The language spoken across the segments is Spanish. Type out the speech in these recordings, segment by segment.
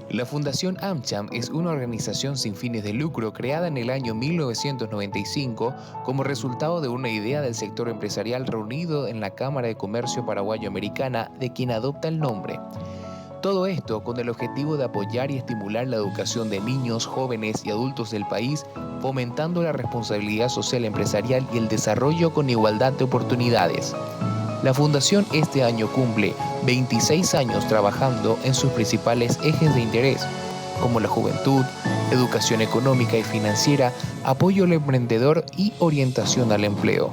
La Fundación AmCham es una organización sin fines de lucro creada en el año 1995 como resultado de una idea del sector empresarial reunido en la Cámara de Comercio Paraguayo-Americana, de quien adopta el nombre. Todo esto con el objetivo de apoyar y estimular la educación de niños, jóvenes y adultos del país, fomentando la responsabilidad social empresarial y el desarrollo con igualdad de oportunidades. La Fundación este año cumple 26 años trabajando en sus principales ejes de interés, como la juventud, educación económica y financiera, apoyo al emprendedor y orientación al empleo.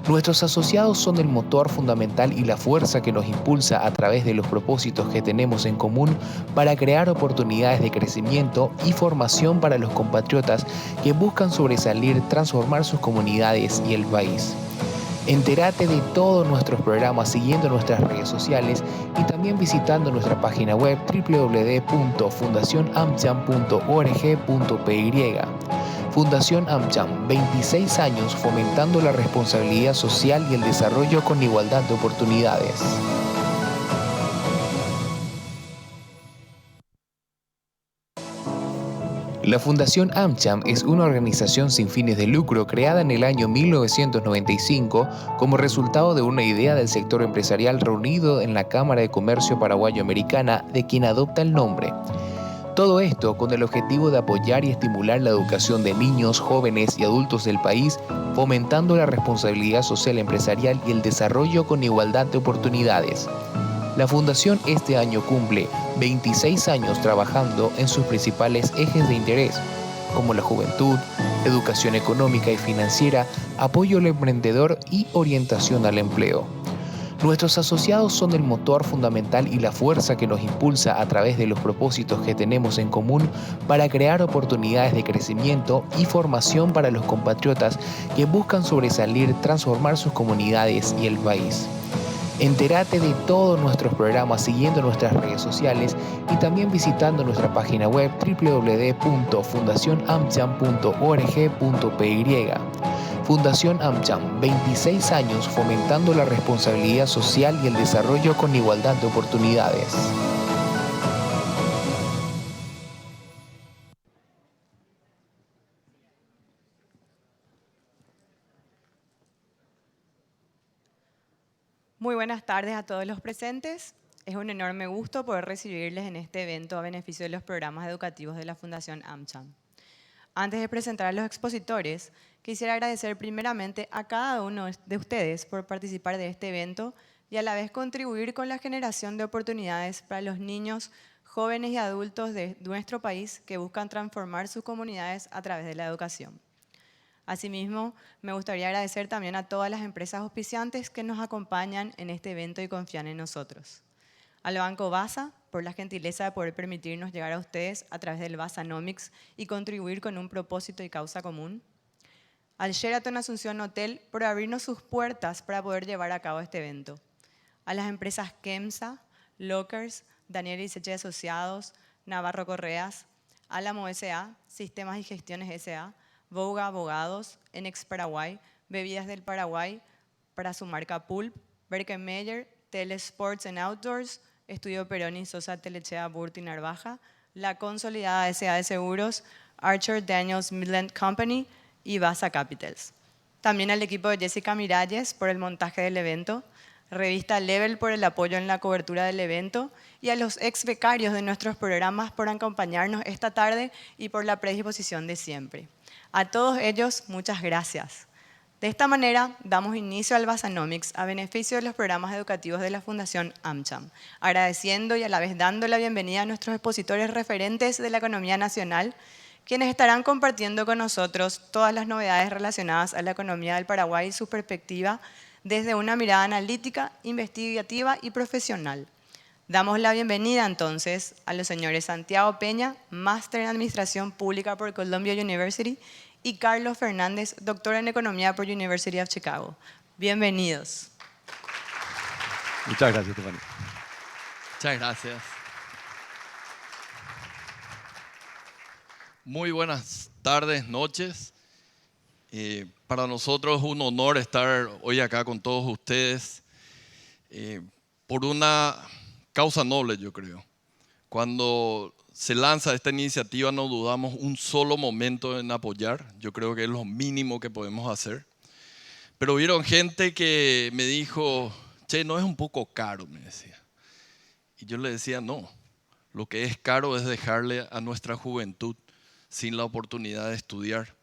Nuestros asociados son el motor fundamental y la fuerza que nos impulsa a través de los propósitos que tenemos en común para crear oportunidades de crecimiento y formación para los compatriotas que buscan sobresalir, transformar sus comunidades y el país. Entérate de todos nuestros programas siguiendo nuestras redes sociales y también visitando nuestra página web www.fundacionamcham.org.py. Fundación AmCham, 26 años fomentando la responsabilidad social y el desarrollo con igualdad de oportunidades. La Fundación AmCham es una organización sin fines de lucro creada en el año 1995 como resultado de una idea del sector empresarial reunido en la Cámara de Comercio Paraguayo-Americana, de quien adopta el nombre. Todo esto con el objetivo de apoyar y estimular la educación de niños, jóvenes y adultos del país, fomentando la responsabilidad social empresarial y el desarrollo con igualdad de oportunidades. La Fundación este año cumple 26 años trabajando en sus principales ejes de interés, como la juventud, educación económica y financiera, apoyo al emprendedor y orientación al empleo. Nuestros asociados son el motor fundamental y la fuerza que nos impulsa a través de los propósitos que tenemos en común para crear oportunidades de crecimiento y formación para los compatriotas que buscan sobresalir, transformar sus comunidades y el país. Entérate de todos nuestros programas siguiendo nuestras redes sociales y también visitando nuestra página web www.fundacionamcham.org.py. Fundación AmCham, 26 años fomentando la responsabilidad social y el desarrollo con igualdad de oportunidades. Muy buenas tardes a todos los presentes. Es un enorme gusto poder recibirles en este evento a beneficio de los programas educativos de la Fundación AmCham. Antes de presentar a los expositores, quisiera agradecer primeramente a cada uno de ustedes por participar de este evento y a la vez contribuir con la generación de oportunidades para los niños, jóvenes y adultos de nuestro país que buscan transformar sus comunidades a través de la educación. Asimismo, me gustaría agradecer también a todas las empresas auspiciantes que nos acompañan en este evento y confían en nosotros. Al Banco Basa, por la gentileza de poder permitirnos llegar a ustedes a través del Basanomics y contribuir con un propósito y causa común. Al Sheraton Asunción Hotel, por abrirnos sus puertas para poder llevar a cabo este evento. A las empresas Kemsa, Lockers, Daniel y Seche Asociados, Navarro Correas, Álamo S.A., Sistemas y Gestiones S.A., Voga Abogados, Enex Paraguay, Bebidas del Paraguay, para su marca Pulp, Berkenmeyer, Telesports and Outdoors, Estudio Peroni, Sosa Telechea, Burti Narvaja, La Consolidada S.A. de Seguros, Archer Daniels Midland Company y Basa Capitals. También al equipo de Jessica Miralles por el montaje del evento, Revista Level por el apoyo en la cobertura del evento y a los ex becarios de nuestros programas por acompañarnos esta tarde y por la predisposición de siempre. A todos ellos, muchas gracias. De esta manera, damos inicio al Basanomics a beneficio de los programas educativos de la Fundación AmCham, agradeciendo y a la vez dando la bienvenida a nuestros expositores referentes de la economía nacional, quienes estarán compartiendo con nosotros todas las novedades relacionadas a la economía del Paraguay y su perspectiva desde una mirada analítica, investigativa y profesional. Damos la bienvenida entonces a los señores Santiago Peña, Máster en Administración Pública por Columbia University, y Carlos Fernández, Doctor en Economía por University of Chicago. Bienvenidos. Muchas gracias, Estefania. Muchas gracias. Muy buenas tardes, noches. Para nosotros es un honor estar hoy acá con todos ustedes por una causa noble, yo creo. Cuando se lanza esta iniciativa no dudamos un solo momento en apoyar. Yo creo que es lo mínimo que podemos hacer. Pero hubieron gente que me dijo, che, ¿no es un poco caro?, me decía. Y yo le decía, no. Lo que es caro es dejarle a nuestra juventud sin la oportunidad de estudiar,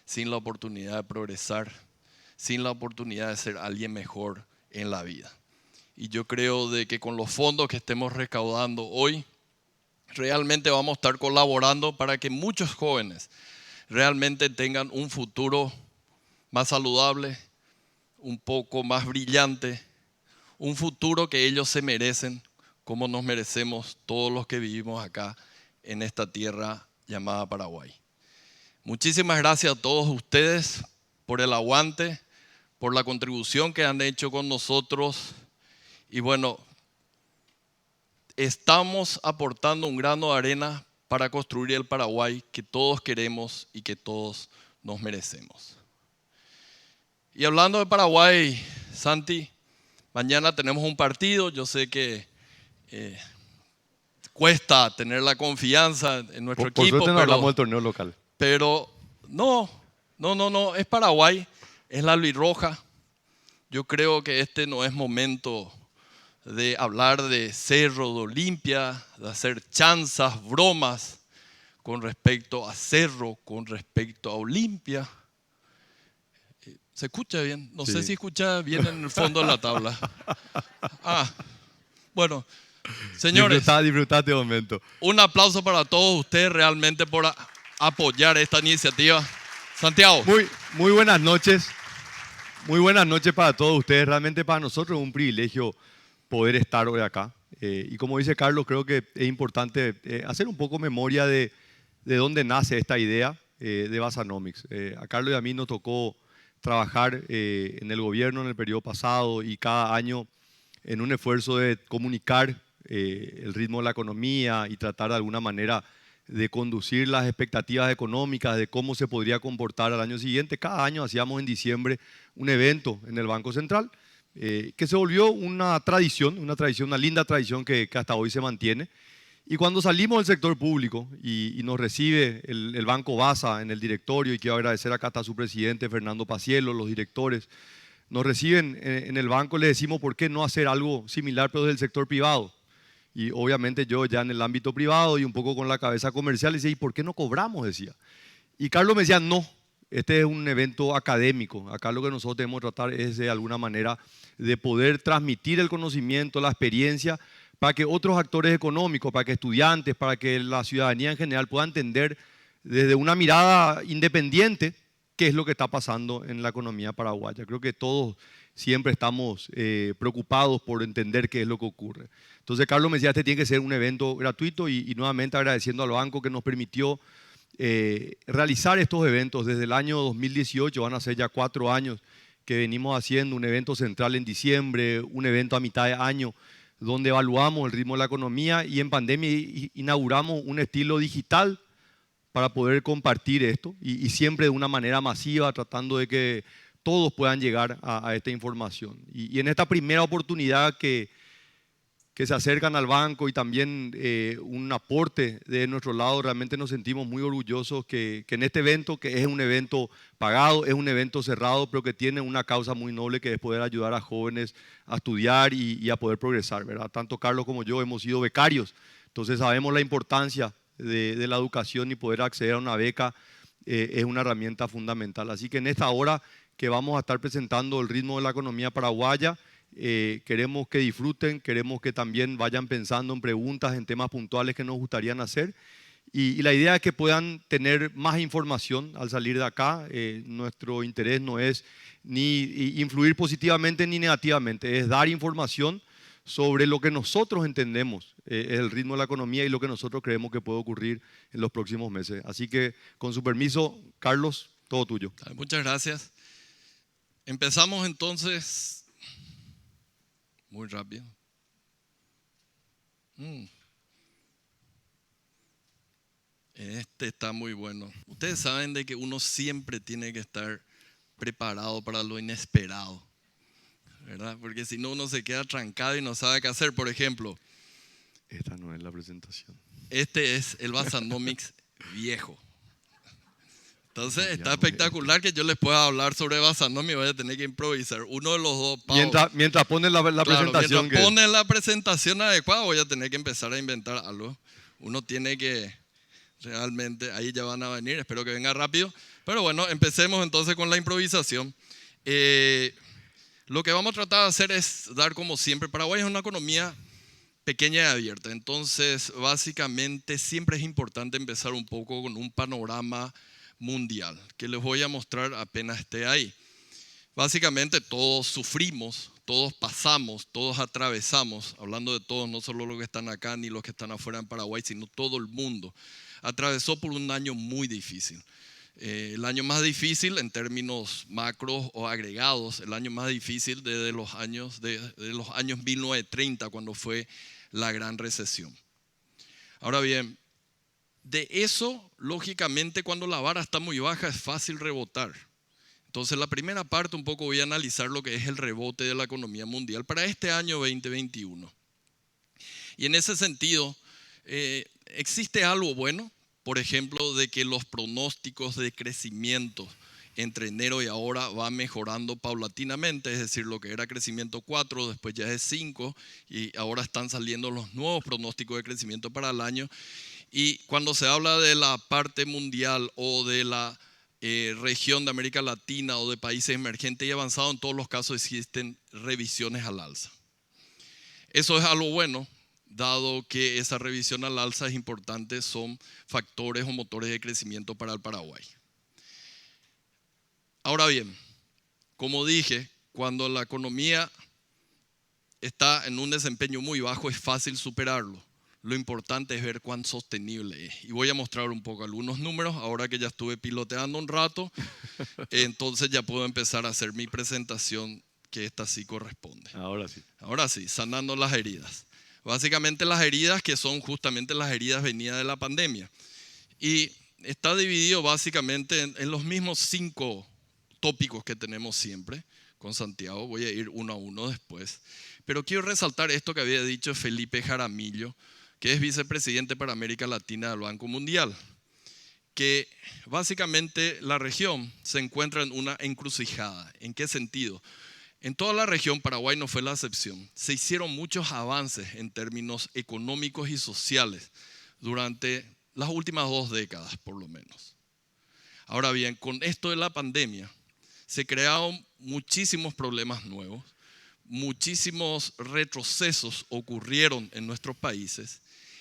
sin la oportunidad de progresar, sin la oportunidad de ser alguien mejor en la vida. Y yo creo de que con los fondos que estemos recaudando hoy, realmente vamos a estar colaborando para que muchos jóvenes realmente tengan un futuro más saludable, un poco más brillante, un futuro que ellos se merecen, como nos merecemos todos los que vivimos acá en esta tierra llamada Paraguay. Muchísimas gracias a todos ustedes por el aguante, por la contribución que han hecho con nosotros. Y bueno, estamos aportando un grano de arena para construir el Paraguay que todos queremos y que todos nos merecemos. Y hablando de Paraguay, Santi, mañana tenemos un partido. Yo sé que cuesta tener la confianza en nuestro equipo. Por suerte no hablamos del torneo local. Pero no, es Paraguay, es la albirroja. Yo creo que este no es momento de hablar de Cerro, de Olimpia, de hacer chanzas, bromas con respecto a Cerro, con respecto a Olimpia. ¿Se escucha bien? No sé si escucha bien en el fondo de la tabla. Bueno, señores. Disfrutá este momento. Un aplauso para todos ustedes realmente por apoyar esta iniciativa. Santiago. Muy buenas noches. Muy buenas noches para todos ustedes. Realmente para nosotros es un privilegio poder estar hoy acá. Y como dice Carlos, creo que es importante hacer un poco memoria de dónde nace esta idea de Basanomics. A Carlos y a mí nos tocó trabajar en el gobierno en el periodo pasado y cada año en un esfuerzo de comunicar el ritmo de la economía y tratar de alguna manera de conducir las expectativas económicas de cómo se podría comportar al año siguiente. Cada año hacíamos en diciembre un evento en el Banco Central que se volvió una tradición, una linda tradición que hasta hoy se mantiene. Y cuando salimos del sector público y nos recibe el Banco Basa en el directorio, y quiero agradecer acá a su presidente Fernando Paciello, los directores, nos reciben en el banco, le decimos por qué no hacer algo similar pero del sector privado. Y obviamente yo ya en el ámbito privado y un poco con la cabeza comercial decía, ¿y por qué no cobramos?, decía. Y Carlos me decía, no, Este es un evento académico. Acá lo que nosotros tenemos que tratar es de alguna manera de poder transmitir el conocimiento, la experiencia, para que otros actores económicos, para que estudiantes, para que la ciudadanía en general pueda entender desde una mirada independiente qué es lo que está pasando en la economía paraguaya. Creo que todos siempre estamos preocupados por entender qué es lo que ocurre. Entonces, Carlos me decía, este tiene que ser un evento gratuito y nuevamente agradeciendo al banco que nos permitió realizar estos eventos desde el año 2018, van a ser ya 4 años que venimos haciendo un evento central en diciembre, un evento a mitad de año, donde evaluamos el ritmo de la economía y en pandemia inauguramos un estilo digital para poder compartir esto y siempre de una manera masiva, tratando de que todos puedan llegar a esta información. Y en esta primera oportunidad que se acercan al banco y también un aporte de nuestro lado, realmente nos sentimos muy orgullosos que en este evento, que es un evento pagado, es un evento cerrado, pero que tiene una causa muy noble que es poder ayudar a jóvenes a estudiar y a poder progresar, ¿verdad? Tanto Carlos como yo hemos sido becarios, entonces sabemos la importancia de la educación y poder acceder a una beca es una herramienta fundamental. Así que en esta hora que vamos a estar presentando el ritmo de la economía paraguaya, queremos que disfruten, queremos que también vayan pensando en preguntas, en temas puntuales que nos gustarían hacer y la idea es que puedan tener más información al salir de acá. Nuestro interés no es ni influir positivamente ni negativamente, es dar información sobre lo que nosotros entendemos es el ritmo de la economía y lo que nosotros creemos que puede ocurrir en los próximos meses. Así que, con su permiso, Carlos, todo tuyo. Muchas gracias. Empezamos entonces muy rápido. Este está muy bueno. Ustedes saben de que uno siempre tiene que estar preparado para lo inesperado, ¿verdad? Porque si no uno se queda trancado y no sabe qué hacer. Por ejemplo, esta no es la presentación. Este es el Basanomics viejo. Entonces está espectacular que yo les pueda hablar sobre Basanomics y voy a tener que improvisar. Uno de los dos. Mientras ponen la presentación. Mientras ponen la presentación adecuada voy a tener que empezar a inventar algo. Uno tiene que realmente, ahí ya van a venir, espero que venga rápido. Pero bueno, empecemos entonces con la improvisación. Lo que vamos a tratar de hacer es dar como siempre, Paraguay es una economía pequeña y abierta. Entonces, básicamente siempre es importante empezar un poco con un panorama mundial, que les voy a mostrar apenas esté ahí. Básicamente todos sufrimos, todos pasamos, todos atravesamos, hablando de todos, no solo los que están acá ni los que están afuera en Paraguay, sino todo el mundo, atravesó por un año muy difícil. El año más difícil en términos macros o agregados, el año más difícil desde los años 1930, cuando fue la gran recesión. Ahora bien, de eso, lógicamente, cuando la vara está muy baja es fácil rebotar. Entonces, la primera parte un poco voy a analizar lo que es el rebote de la economía mundial para este año 2021. Y en ese sentido, existe algo bueno, por ejemplo, de que los pronósticos de crecimiento entre enero y ahora van mejorando paulatinamente, es decir, lo que era crecimiento 4, después ya es 5, y ahora están saliendo los nuevos pronósticos de crecimiento para el año. Y cuando se habla de la parte mundial o de la región de América Latina o de países emergentes y avanzados, en todos los casos existen revisiones al alza. Eso es algo bueno, dado que esa revisión al alza es importante, son factores o motores de crecimiento para el Paraguay. Ahora bien, como dije, cuando la economía está en un desempeño muy bajo es fácil superarlo. Lo importante es ver cuán sostenible es. Y voy a mostrar un poco algunos números, ahora que ya estuve piloteando un rato, entonces ya puedo empezar a hacer mi presentación, que esta sí corresponde. Ahora sí. Ahora sí, sanando las heridas. Básicamente las heridas que son justamente las heridas venidas de la pandemia. Y está dividido básicamente en los mismos 5 tópicos que tenemos siempre con Santiago. Voy a ir uno a uno después. Pero quiero resaltar esto que había dicho Felipe Jaramillo, que es vicepresidente para América Latina del Banco Mundial, que básicamente la región se encuentra en una encrucijada. ¿En qué sentido? En toda la región, Paraguay no fue la excepción, se hicieron muchos avances en términos económicos y sociales durante las últimas 2 décadas, por lo menos. Ahora bien, con esto de la pandemia, se crearon muchísimos problemas nuevos, muchísimos retrocesos ocurrieron en nuestros países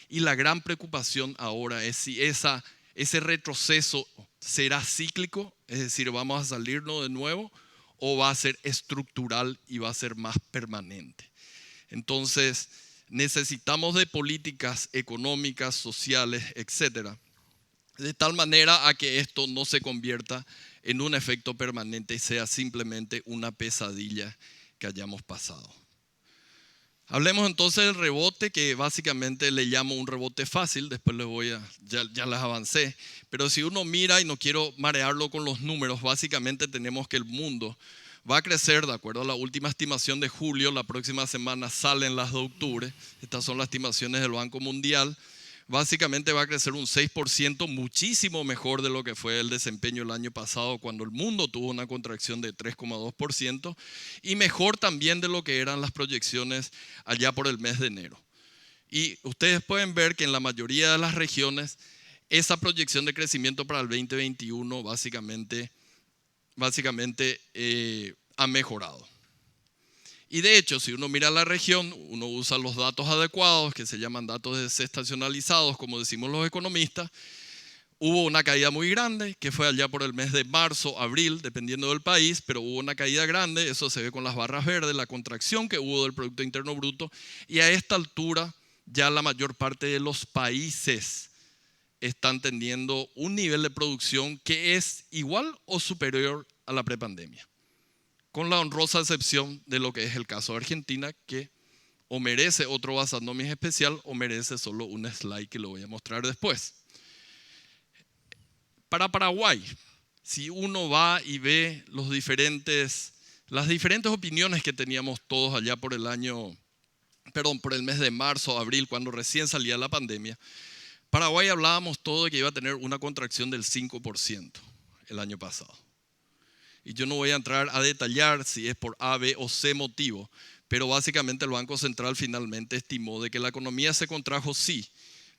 y la gran preocupación ahora es si ese retroceso será cíclico, es decir, vamos a salirnos de nuevo, o va a ser estructural y va a ser más permanente. Entonces, necesitamos de políticas económicas, sociales, etcétera, de tal manera a que esto no se convierta en un efecto permanente y sea simplemente una pesadilla que hayamos pasado. Hablemos entonces del rebote, que básicamente le llamo un rebote fácil, después ya les avancé, pero si uno mira, y no quiero marearlo con los números, básicamente tenemos que el mundo va a crecer, de acuerdo a la última estimación de julio, la próxima semana salen las de octubre, estas son las estimaciones del Banco Mundial. Básicamente va a crecer un 6%, muchísimo mejor de lo que fue el desempeño el año pasado, cuando el mundo tuvo una contracción de 3,2%, y mejor también de lo que eran las proyecciones allá por el mes de enero. Y ustedes pueden ver que en la mayoría de las regiones, esa proyección de crecimiento para el 2021 básicamente ha mejorado. Y de hecho, si uno mira la región, uno usa los datos adecuados, que se llaman datos desestacionalizados, como decimos los economistas. Hubo una caída muy grande, que fue allá por el mes de marzo, abril, dependiendo del país, pero hubo una caída grande, eso se ve con las barras verdes, la contracción que hubo del Producto Interno Bruto, y a esta altura ya la mayor parte de los países están teniendo un nivel de producción que es igual o superior a la prepandemia, con la honrosa excepción de lo que es el caso de Argentina, que o merece otro Basanomis especial o merece solo un slide que lo voy a mostrar después. Para Paraguay, si uno va y ve las diferentes opiniones que teníamos todos allá por el mes de marzo, abril, cuando recién salía la pandemia, Paraguay hablábamos todo de que iba a tener una contracción del 5% el año pasado. Y yo no voy a entrar a detallar si es por A, B o C motivo, pero básicamente el Banco Central finalmente estimó de que la economía se contrajo sí,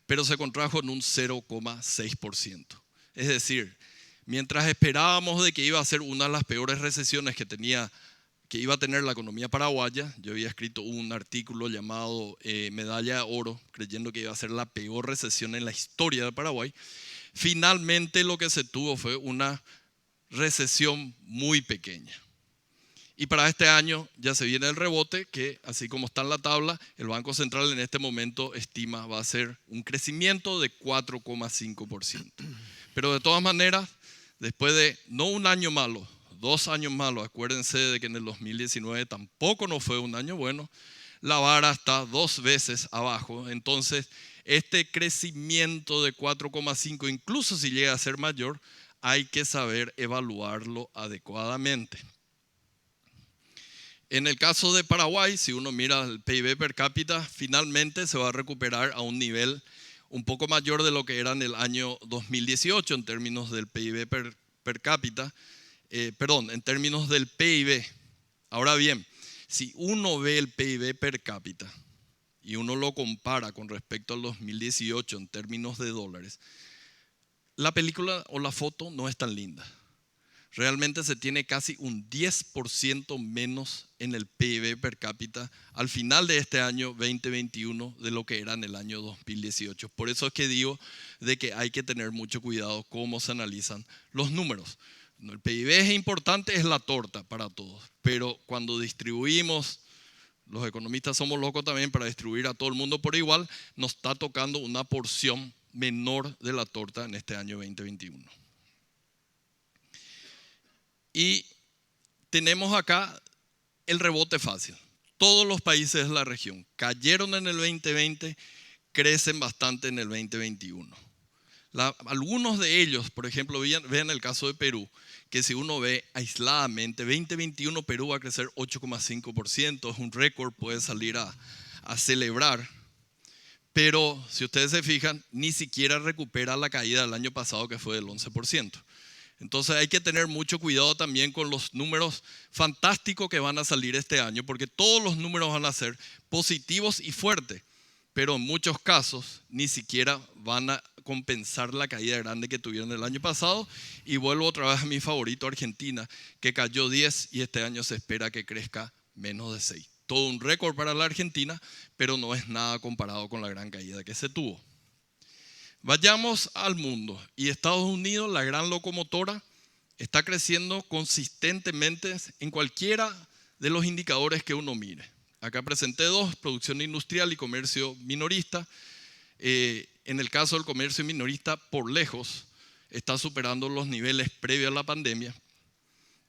pero se contrajo en un 0,6%. Es decir, mientras esperábamos de que iba a ser una de las peores recesiones que iba a tener la economía paraguaya, yo había escrito un artículo llamado Medalla de Oro, creyendo que iba a ser la peor recesión en la historia de Paraguay, finalmente lo que se tuvo fue una recesión muy pequeña. Y para este año ya se viene el rebote, que así como está en la tabla, el Banco Central en este momento estima va a ser un crecimiento de 4,5%. Pero de todas maneras, después de no un año malo, 2 años malos, acuérdense de que en el 2019 tampoco no fue un año bueno, la vara está 2 veces abajo. Entonces, este crecimiento de 4,5, incluso si llega a ser mayor, hay que saber evaluarlo adecuadamente. En el caso de Paraguay, si uno mira el PIB per cápita, finalmente se va a recuperar a un nivel un poco mayor de lo que era en el año 2018 en términos del PIB per cápita, en términos del PIB. Ahora bien, si uno ve el PIB per cápita y uno lo compara con respecto al 2018 en términos de dólares, la película o la foto no es tan linda. Realmente se tiene casi un 10% menos en el PIB per cápita al final de este año 2021 de lo que era en el año 2018. Por eso es que digo de que hay que tener mucho cuidado cómo se analizan los números. El PIB es importante, es la torta para todos, pero cuando distribuimos, los economistas somos locos también para distribuir a todo el mundo por igual, nos está tocando una porción menor de la torta en este año 2021. Y tenemos acá el rebote fácil. Todos los países de la región cayeron en el 2020, crecen bastante en el 2021. Algunos de ellos, por ejemplo, vean el caso de Perú, que si uno ve aisladamente, 2021 Perú va a crecer 8,5%, es un récord, puede salir a celebrar. Pero si ustedes se fijan, ni siquiera recupera la caída del año pasado, que fue del 11%. Entonces hay que tener mucho cuidado también con los números fantásticos que van a salir este año, porque todos los números van a ser positivos y fuertes, pero en muchos casos ni siquiera van a compensar la caída grande que tuvieron el año pasado. Y vuelvo otra vez a mi favorito, Argentina, que cayó 10 y este año se espera que crezca menos de 6. Todo un récord para la Argentina, pero no es nada comparado con la gran caída que se tuvo. Vayamos al mundo. Y Estados Unidos, la gran locomotora, está creciendo consistentemente en cualquiera de los indicadores que uno mire. Acá presenté dos: producción industrial y comercio minorista. En el caso del comercio minorista, por lejos, está superando los niveles previos a la pandemia.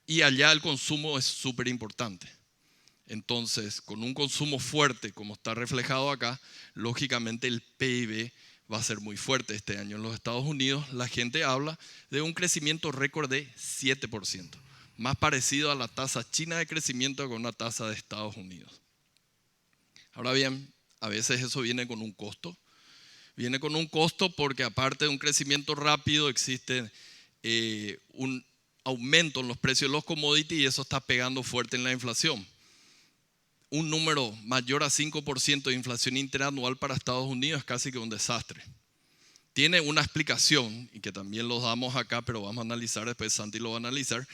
Y allá el consumo es súper importante. Entonces, con un consumo fuerte, como está reflejado acá, lógicamente el PIB va a ser muy fuerte este año en los Estados Unidos. La gente habla de un crecimiento récord de 7%, más parecido a la tasa china de crecimiento que con una tasa de Estados Unidos. Ahora bien, a veces eso viene con un costo. Viene con un costo porque aparte de un crecimiento rápido existe un aumento en los precios de los commodities y eso está pegando fuerte en la inflación. Un número mayor a 5% de inflación interanual para Estados Unidos es casi que un desastre. Tiene una explicación, y que también lo damos acá, pero vamos a analizar, después Santi lo va a analizar,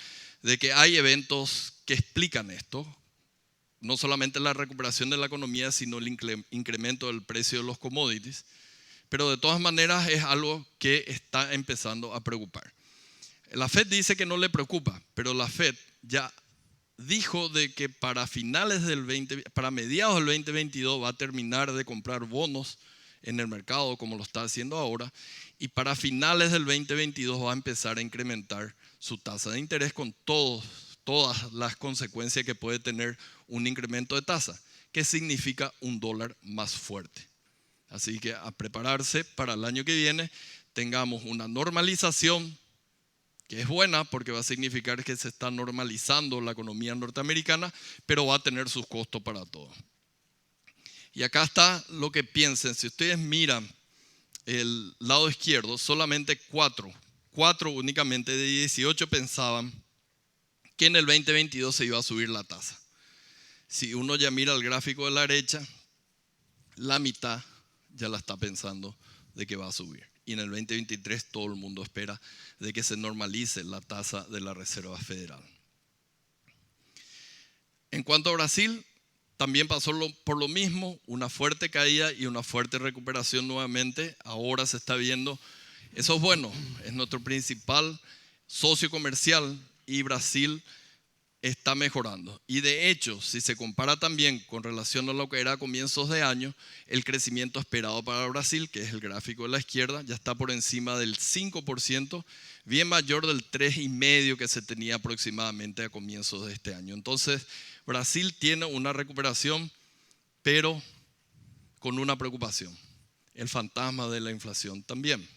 de que hay eventos que explican esto. No solamente la recuperación de la economía, sino el incremento del precio de los commodities. Pero de todas maneras es algo que está empezando a preocupar. La Fed dice que no le preocupa, pero la Fed ya dijo de que para mediados del 2022 va a terminar de comprar bonos en el mercado como lo está haciendo ahora, y para finales del 2022 va a empezar a incrementar su tasa de interés con todas las consecuencias que puede tener un incremento de tasa, que significa un dólar más fuerte. Así que a prepararse para el año que viene, tengamos una normalización que es buena porque va a significar que se está normalizando la economía norteamericana, pero va a tener sus costos para todos. Y acá está lo que piensen. Si ustedes miran el lado izquierdo, solamente 4 únicamente de 18 pensaban que en el 2022 se iba a subir la tasa. Si uno ya mira el gráfico de la derecha, la mitad ya la está pensando de que va a subir. Y en el 2023 todo el mundo espera de que se normalice la tasa de la Reserva Federal. En cuanto a Brasil, también pasó por lo mismo, una fuerte caída y una fuerte recuperación nuevamente. Ahora se está viendo, eso es bueno, es nuestro principal socio comercial y Brasil está mejorando. Y de hecho, si se compara también con relación a lo que era a comienzos de año, el crecimiento esperado para Brasil, que es el gráfico de la izquierda, ya está por encima del 5%, bien mayor del 3,5% que se tenía aproximadamente a comienzos de este año. Entonces, Brasil tiene una recuperación, pero con una preocupación: el fantasma de la inflación también.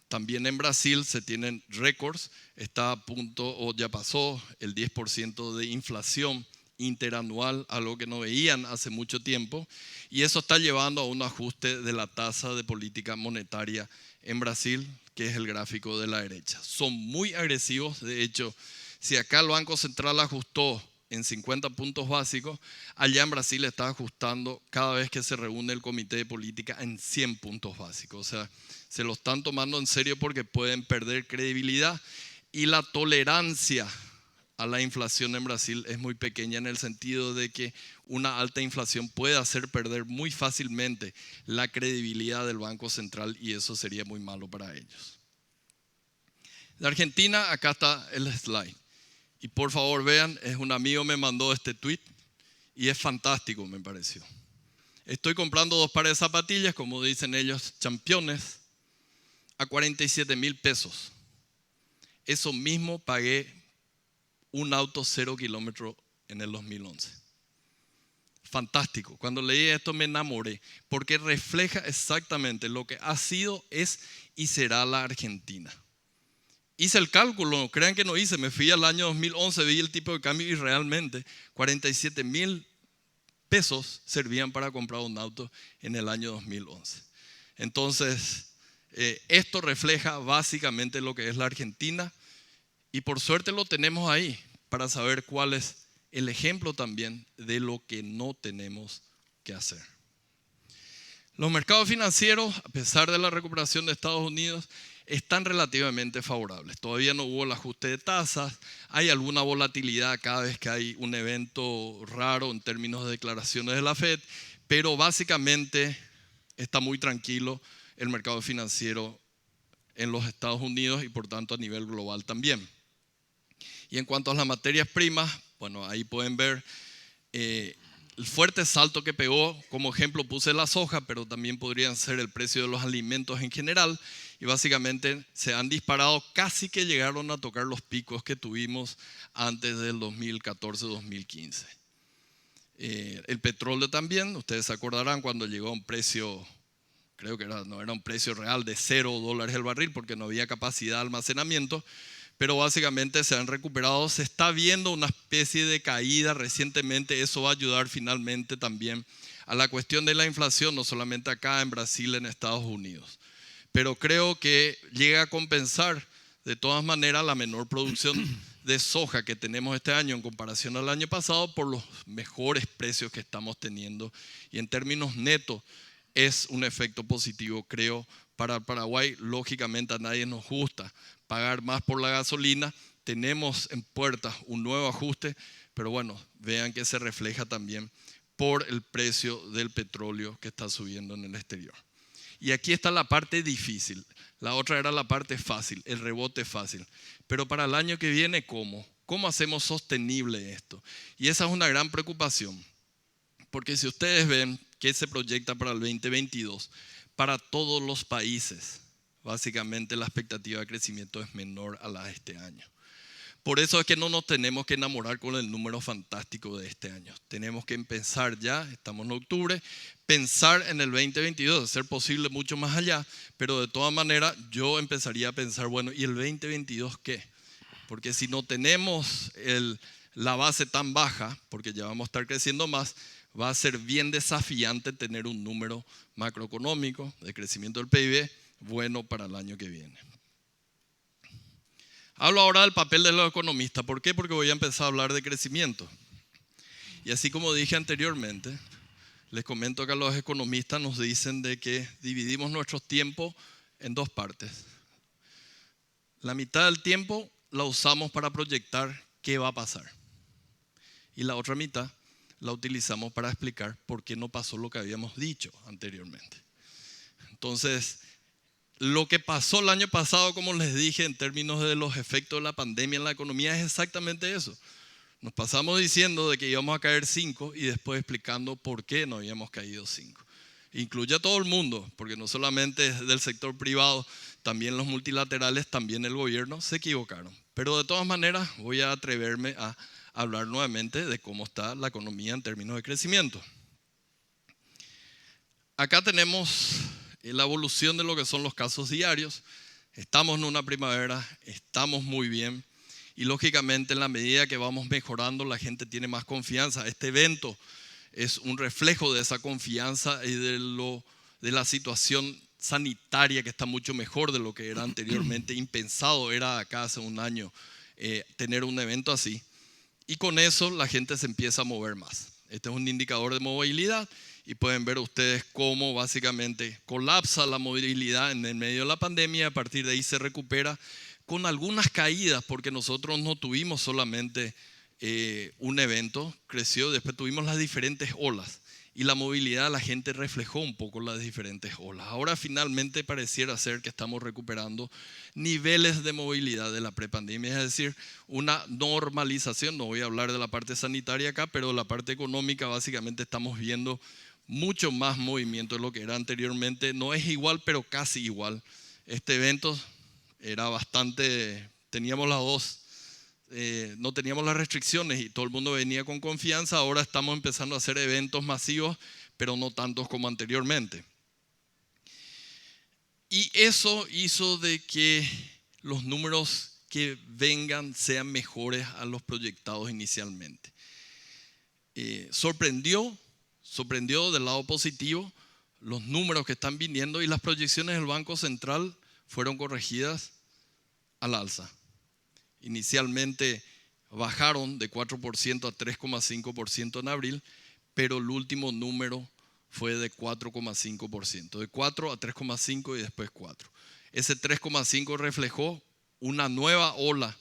También en Brasil se tienen récords, está a punto o ya pasó el 10% de inflación interanual, algo que no veían hace mucho tiempo, y eso está llevando a un ajuste de la tasa de política monetaria en Brasil, que es el gráfico de la derecha. Son muy agresivos, de hecho, si acá el Banco Central ajustó en 50 puntos básicos, allá en Brasil está ajustando cada vez que se reúne el comité de política en 100 puntos básicos. O sea, se lo están tomando en serio porque pueden perder credibilidad, y la tolerancia a la inflación en Brasil es muy pequeña, en el sentido de que una alta inflación puede hacer perder muy fácilmente la credibilidad del Banco Central, y eso sería muy malo para ellos. De Argentina, acá está el slide. Y por favor vean, un amigo me mandó este tweet y es fantástico, me pareció. Estoy comprando 2 pares de zapatillas, como dicen ellos, championes, a 47,000 pesos. Eso mismo pagué un auto 0 kilómetros en el 2011. Fantástico. Cuando leí esto me enamoré, porque refleja exactamente lo que ha sido, es y será la Argentina. Hice el cálculo, no crean que no hice, me fui al año 2011, vi el tipo de cambio y realmente 47,000 pesos servían para comprar un auto en el año 2011. Entonces, esto refleja básicamente lo que es la Argentina, y por suerte lo tenemos ahí para saber cuál es el ejemplo también de lo que no tenemos que hacer. Los mercados financieros, a pesar de la recuperación de Estados Unidos, están relativamente favorables. Todavía no hubo el ajuste de tasas, hay alguna volatilidad cada vez que hay un evento raro en términos de declaraciones de la Fed, pero básicamente está muy tranquilo el mercado financiero en los Estados Unidos y por tanto a nivel global también. Y en cuanto a las materias primas, bueno, ahí pueden ver el fuerte salto que pegó. Como ejemplo puse la soja, pero también podrían ser el precio de los alimentos en general. Y básicamente se han disparado, casi que llegaron a tocar los picos que tuvimos antes del 2014-2015. El petróleo también, ustedes se acordarán cuando llegó a un precio, creo que no era un precio real de $0 el barril porque no había capacidad de almacenamiento, pero básicamente se han recuperado. Se está viendo una especie de caída recientemente. Eso va a ayudar finalmente también a la cuestión de la inflación, no solamente acá en Brasil, en Estados Unidos. Pero creo que llega a compensar de todas maneras la menor producción de soja que tenemos este año en comparación al año pasado por los mejores precios que estamos teniendo. Y en términos netos es un efecto positivo, creo, para Paraguay. Lógicamente a nadie nos gusta pagar más por la gasolina. Tenemos en puerta un nuevo ajuste, pero bueno, vean que se refleja también por el precio del petróleo que está subiendo en el exterior. Y aquí está la parte difícil. La otra era la parte fácil, el rebote fácil. Pero para el año que viene, ¿cómo? ¿Cómo hacemos sostenible esto? Y esa es una gran preocupación. Porque si ustedes ven qué se proyecta para el 2022, para todos los países, básicamente la expectativa de crecimiento es menor a la de este año. Por eso es que no nos tenemos que enamorar con el número fantástico de este año. Tenemos que empezar ya, estamos en octubre, pensar en el 2022, de ser posible mucho más allá, pero de todas maneras yo empezaría a pensar, bueno, ¿y el 2022 qué? Porque si no tenemos la base tan baja, porque ya vamos a estar creciendo más, va a ser bien desafiante tener un número macroeconómico de crecimiento del PIB bueno para el año que viene. Hablo ahora del papel de los economistas. ¿Por qué? Porque voy a empezar a hablar de crecimiento. Y así como dije anteriormente, les comento que los economistas nos dicen de que dividimos nuestros tiempos en dos partes. La mitad del tiempo la usamos para proyectar qué va a pasar. Y la otra mitad la utilizamos para explicar por qué no pasó lo que habíamos dicho anteriormente. Entonces, lo que pasó el año pasado, como les dije, en términos de los efectos de la pandemia en la economía, es exactamente eso. Nos pasamos diciendo de que íbamos a caer 5 y después explicando por qué no habíamos caído 5. Incluye a todo el mundo, porque no solamente del sector privado, también los multilaterales, también el gobierno se equivocaron. Pero de todas maneras voy a atreverme a hablar nuevamente de cómo está la economía en términos de crecimiento. Acá tenemos la evolución de lo que son los casos diarios. Estamos en una primavera, estamos muy bien y lógicamente en la medida que vamos mejorando la gente tiene más confianza. Este evento es un reflejo de esa confianza y de la situación sanitaria que está mucho mejor de lo que era anteriormente. Impensado era acá hace un año tener un evento así. Y con eso la gente se empieza a mover más. Este es un indicador de movilidad y pueden ver ustedes cómo básicamente colapsa la movilidad en el medio de la pandemia y a partir de ahí se recupera con algunas caídas porque nosotros no tuvimos solamente un evento, creció, después tuvimos las diferentes olas y la movilidad de la gente reflejó un poco las diferentes olas. Ahora finalmente pareciera ser que estamos recuperando niveles de movilidad de la prepandemia, es decir, una normalización. No voy a hablar de la parte sanitaria acá, pero la parte económica básicamente estamos viendo mucho más movimiento de lo que era anteriormente. No es igual, pero casi igual. Este evento era bastante, teníamos las dos. No teníamos las restricciones y todo el mundo venía con confianza. Ahora estamos empezando a hacer eventos masivos, pero no tantos como anteriormente. Y eso hizo de que los números que vengan sean mejores a los proyectados inicialmente. Sorprendió del lado positivo los números que están viniendo y las proyecciones del Banco Central fueron corregidas al alza. Inicialmente bajaron de 4% a 3,5% en abril, pero el último número fue de 4,5%, de 4 a 3,5 y después 4. Ese 3,5 reflejó una nueva ola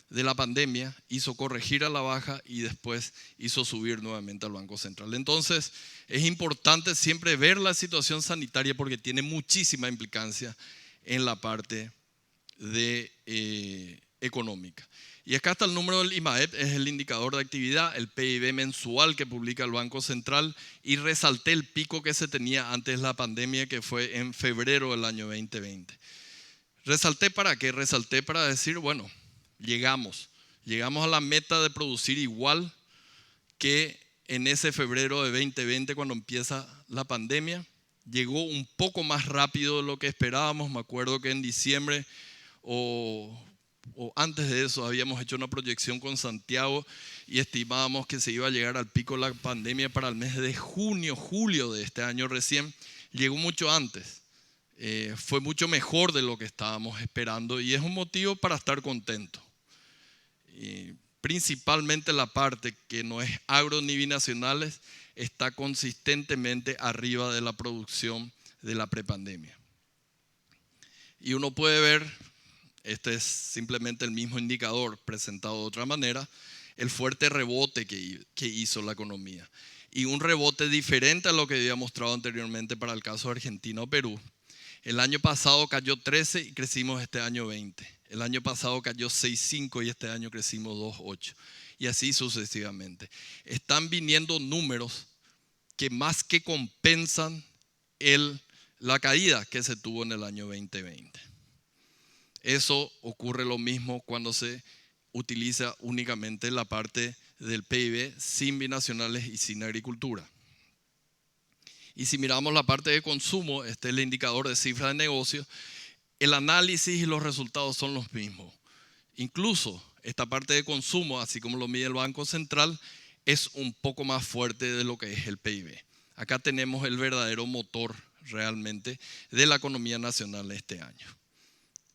de la pandemia, hizo corregir a la baja y después hizo subir nuevamente al Banco Central. Entonces, es importante siempre ver la situación sanitaria porque tiene muchísima implicancia en la parte económica. Y acá está el número del IMAEP, es el indicador de actividad, el PIB mensual que publica el Banco Central, y resalté el pico que se tenía antes de la pandemia, que fue en febrero del año 2020. ¿Resalté para qué? Resalté para decir, bueno, llegamos a la meta de producir igual que en ese febrero de 2020 cuando empieza la pandemia. Llegó un poco más rápido de lo que esperábamos. Me acuerdo que en diciembre o antes de eso habíamos hecho una proyección con Santiago y estimábamos que se iba a llegar al pico de la pandemia para el mes de junio, julio de este año recién. Llegó mucho antes. Fue mucho mejor de lo que estábamos esperando y es un motivo para estar contento. Principalmente la parte que no es agro ni binacionales está consistentemente arriba de la producción de la prepandemia. Y uno puede ver, este es simplemente el mismo indicador presentado de otra manera, el fuerte rebote que hizo la economía. Y un rebote diferente a lo que había mostrado anteriormente para el caso de Argentina o Perú. El año pasado cayó 13 y crecimos este año 20. El año pasado cayó 6,5 y este año crecimos 2,8. Y así sucesivamente. Están viniendo números que más que compensan la caída que se tuvo en el año 2020. Eso ocurre lo mismo cuando se utiliza únicamente la parte del PIB sin binacionales y sin agricultura. Y si miramos la parte de consumo, este es el indicador de cifra de negocio, el análisis y los resultados son los mismos. Incluso esta parte de consumo, así como lo mide el Banco Central, es un poco más fuerte de lo que es el PIB. Acá tenemos el verdadero motor realmente de la economía nacional este año.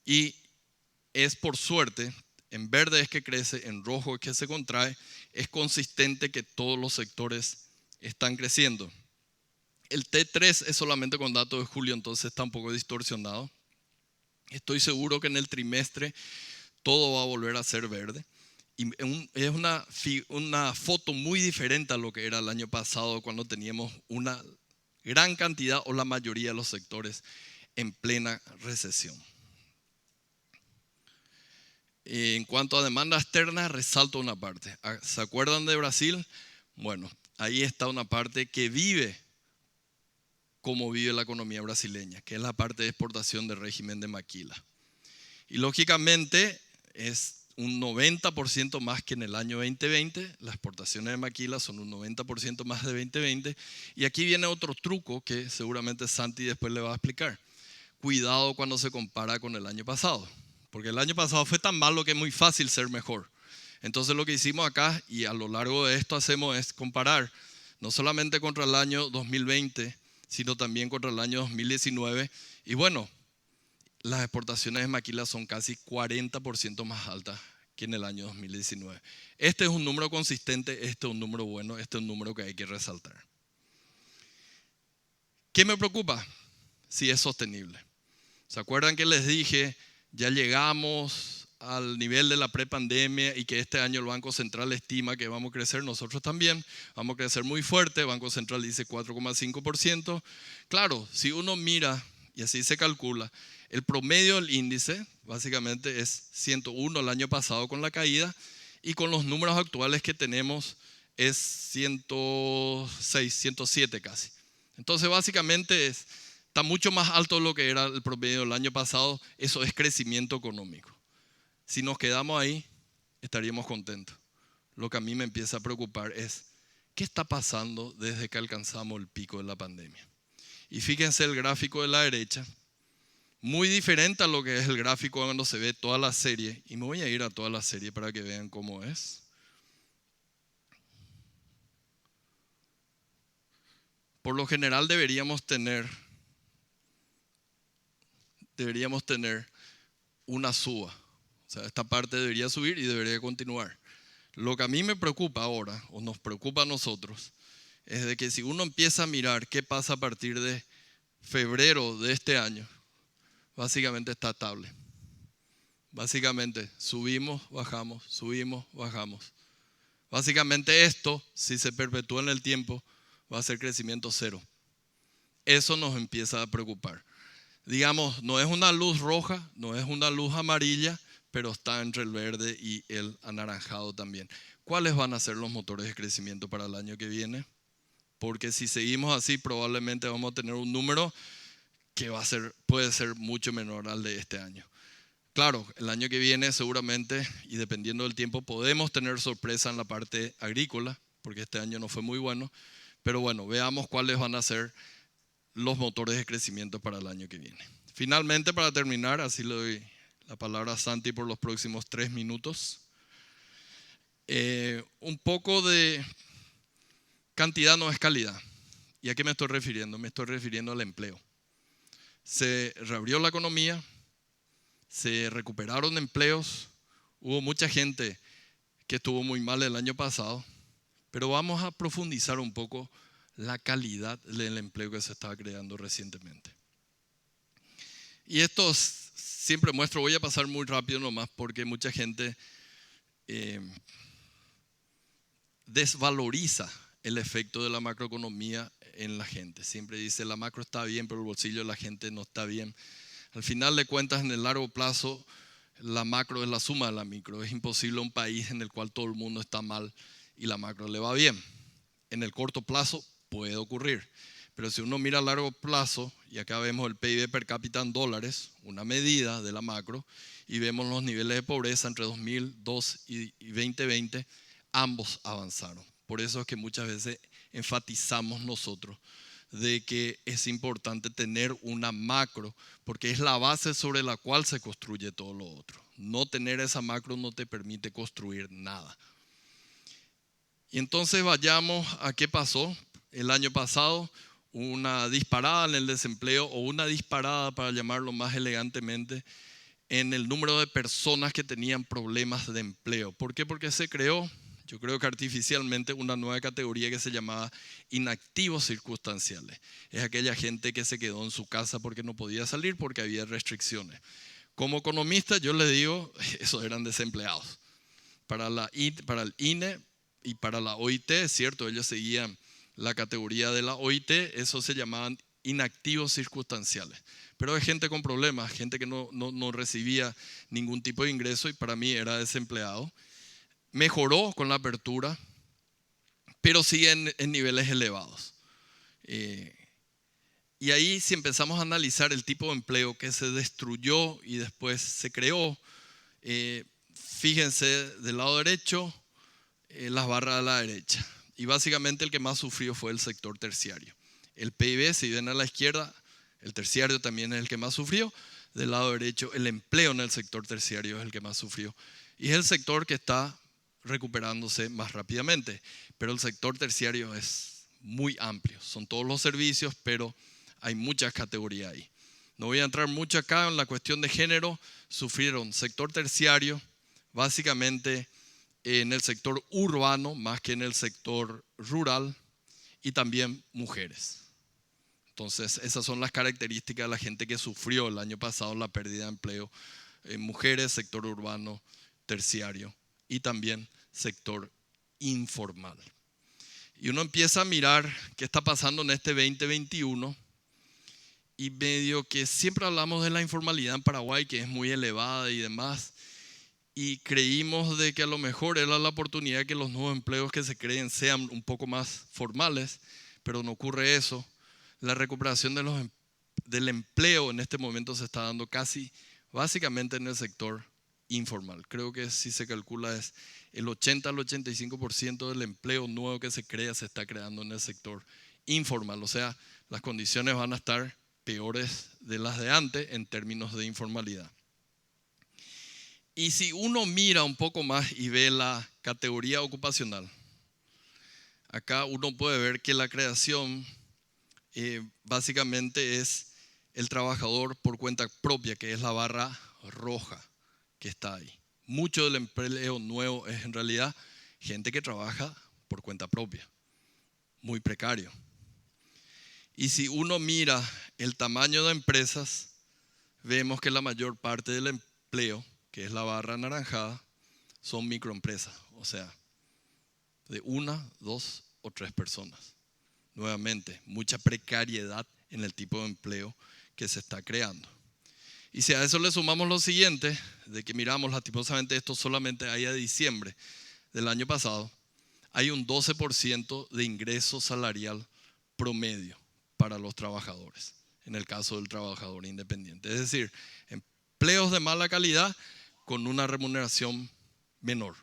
Y es por suerte, en verde es que crece, en rojo es que se contrae, es consistente que todos los sectores están creciendo. El T3 es solamente con datos de julio, entonces está un poco distorsionado. Estoy seguro que en el trimestre todo va a volver a ser verde. Y es una foto muy diferente a lo que era el año pasado cuando teníamos una gran cantidad o la mayoría de los sectores en plena recesión. En cuanto a demanda externa, resalto una parte. ¿Se acuerdan de Brasil? Bueno, ahí está una parte que vive como vive la economía brasileña, que es la parte de exportación del régimen de maquila. Y lógicamente es un 90% más que en el año 2020, las exportaciones de maquila son un 90% más de 2020, y aquí viene otro truco que seguramente Santi después le va a explicar. Cuidado cuando se compara con el año pasado, porque el año pasado fue tan malo que es muy fácil ser mejor. Entonces lo que hicimos acá, y a lo largo de esto hacemos, es comparar no solamente contra el año 2020, sino también contra el año 2019. Y bueno, las exportaciones de maquila son casi 40% más altas que en el año 2019. Este es un número consistente, este es un número bueno, este es un número que hay que resaltar. ¿Qué me preocupa? Si es sostenible. ¿Se acuerdan que les dije, ya llegamos al nivel de la prepandemia y que este año el Banco Central estima que vamos a crecer, nosotros también vamos a crecer muy fuerte? El Banco Central dice 4,5%. Claro, si uno mira, y así se calcula, el promedio del índice básicamente es 101 el año pasado con la caída, y con los números actuales que tenemos es 106, 107 casi. Entonces básicamente está mucho más alto de lo que era el promedio del año pasado. Eso es crecimiento económico. Si nos quedamos ahí, estaríamos contentos. Lo que a mí me empieza a preocupar es, ¿qué está pasando desde que alcanzamos el pico de la pandemia? Y fíjense el gráfico de la derecha, muy diferente a lo que es el gráfico cuando se ve toda la serie. Y me voy a ir a toda la serie para que vean cómo es. Por lo general deberíamos tener una suba. O sea, esta parte debería subir y debería continuar. Lo que a mí me preocupa ahora, o nos preocupa a nosotros, es de que si uno empieza a mirar qué pasa a partir de febrero de este año, básicamente está estable. Básicamente subimos, bajamos, subimos, bajamos. Básicamente esto, si se perpetúa en el tiempo, va a ser crecimiento cero. Eso nos empieza a preocupar. Digamos, no es una luz roja, no es una luz amarilla, pero está entre el verde y el anaranjado también. ¿Cuáles van a ser los motores de crecimiento para el año que viene? Porque si seguimos así, probablemente vamos a tener un número que puede ser mucho menor al de este año. Claro, el año que viene seguramente, y dependiendo del tiempo, podemos tener sorpresa en la parte agrícola, porque este año no fue muy bueno. Pero bueno, veamos cuáles van a ser los motores de crecimiento para el año que viene. Finalmente, para terminar, así le doy la palabra a Santi por los próximos 3 minutos. Un poco de cantidad no es calidad. ¿Y a qué me estoy refiriendo? Me estoy refiriendo al empleo. Se reabrió la economía, se recuperaron empleos, hubo mucha gente que estuvo muy mal el año pasado, pero vamos a profundizar un poco la calidad del empleo que se estaba creando recientemente. Y esto siempre muestro, voy a pasar muy rápido nomás porque mucha gente desvaloriza el efecto de la macroeconomía en la gente. Siempre dice la macro está bien, pero el bolsillo de la gente no está bien. Al final de cuentas, en el largo plazo, la macro es la suma de la micro. Es imposible un país en el cual todo el mundo está mal y la macro le va bien. En el corto plazo puede ocurrir, pero si uno mira a largo plazo, y acá vemos el PIB per cápita en dólares, una medida de la macro, y vemos los niveles de pobreza entre 2002 y 2020, ambos avanzaron. Por eso es que muchas veces enfatizamos nosotros de que es importante tener una macro, porque es la base sobre la cual se construye todo lo otro. No tener esa macro no te permite construir nada. Y entonces vayamos a qué pasó. El año pasado, una disparada en el desempleo, o una disparada, para llamarlo más elegantemente, en el número de personas que tenían problemas de empleo. ¿Por qué? Porque se creó, yo creo que artificialmente, una nueva categoría que se llamaba inactivos circunstanciales. Es aquella gente que se quedó en su casa porque no podía salir porque había restricciones. Como economista yo les digo, esos eran desempleados. Para el INE y para la OIT, es cierto, ellos seguían la categoría de la OIT, eso se llamaban inactivos circunstanciales. Pero es gente con problemas, gente que no recibía ningún tipo de ingreso y para mí era desempleado. Mejoró con la apertura, pero sigue en niveles elevados. Y ahí, si empezamos a analizar el tipo de empleo que se destruyó y después se creó, fíjense del lado derecho, las barras a la derecha. Y básicamente el que más sufrió fue el sector terciario. El PIB, si ven a la izquierda, el terciario también es el que más sufrió. Del lado derecho, el empleo en el sector terciario es el que más sufrió. Y es el sector que está recuperándose más rápidamente. Pero el sector terciario es muy amplio. Son todos los servicios, pero hay muchas categorías ahí. No voy a entrar mucho acá en la cuestión de género. Sufrieron sector terciario, básicamente en el sector urbano más que en el sector rural, y también mujeres. Entonces, esas son las características de la gente que sufrió el año pasado la pérdida de empleo. Mujeres, sector urbano, terciario y también sector informal. Y uno empieza a mirar qué está pasando en este 2021 y medio que siempre hablamos de la informalidad en Paraguay, que es muy elevada y demás. Y creímos de que a lo mejor era la oportunidad que los nuevos empleos que se creen sean un poco más formales, pero no ocurre eso. La recuperación del empleo en este momento se está dando casi básicamente en el sector informal. Creo que si se calcula es el 80 al 85% del empleo nuevo que se crea se está creando en el sector informal. O sea, las condiciones van a estar peores de las de antes en términos de informalidad. Y si uno mira un poco más y ve la categoría ocupacional, acá uno puede ver que la creación básicamente es el trabajador por cuenta propia, que es la barra roja que está ahí. Mucho del empleo nuevo es en realidad gente que trabaja por cuenta propia. muy precario. Y si uno mira el tamaño de empresas, vemos que la mayor parte del empleo, que es la barra anaranjada, son microempresas, o sea, de 1, 2 o 3 personas. Nuevamente, mucha precariedad en el tipo de empleo que se está creando. Y si a eso le sumamos lo siguiente, de que miramos lastimosamente esto solamente ahí a diciembre del año pasado, hay un 12% de ingreso salarial promedio para los trabajadores, en el caso del trabajador independiente. Es decir, empleos de mala calidad con una remuneración menor.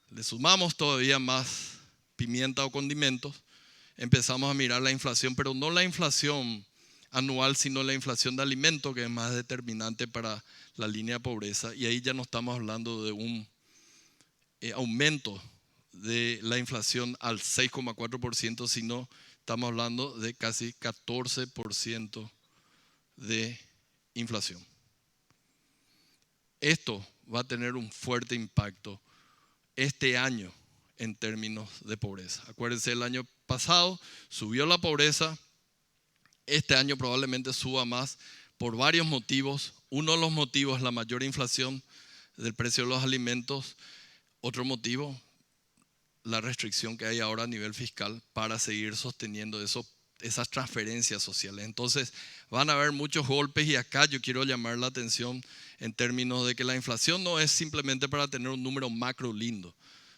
Le sumamos todavía más pimienta o condimentos, empezamos a mirar la inflación, pero no la inflación anual, sino la inflación de alimentos, que es más determinante para la línea de pobreza. Y ahí ya no estamos hablando de un aumento de la inflación al 6,4%, sino estamos hablando de casi 14% de inflación. Esto va a tener un fuerte impacto este año en términos de pobreza. Acuérdense, el año pasado subió la pobreza, este año probablemente suba más por varios motivos. Uno de los motivos es la mayor inflación del precio de los alimentos. Otro motivo, la restricción que hay ahora a nivel fiscal para seguir sosteniendo esas transferencias sociales. Entonces van a haber muchos golpes, y acá yo quiero llamar la atención en términos de que la inflación no es simplemente para tener un número macro lindo,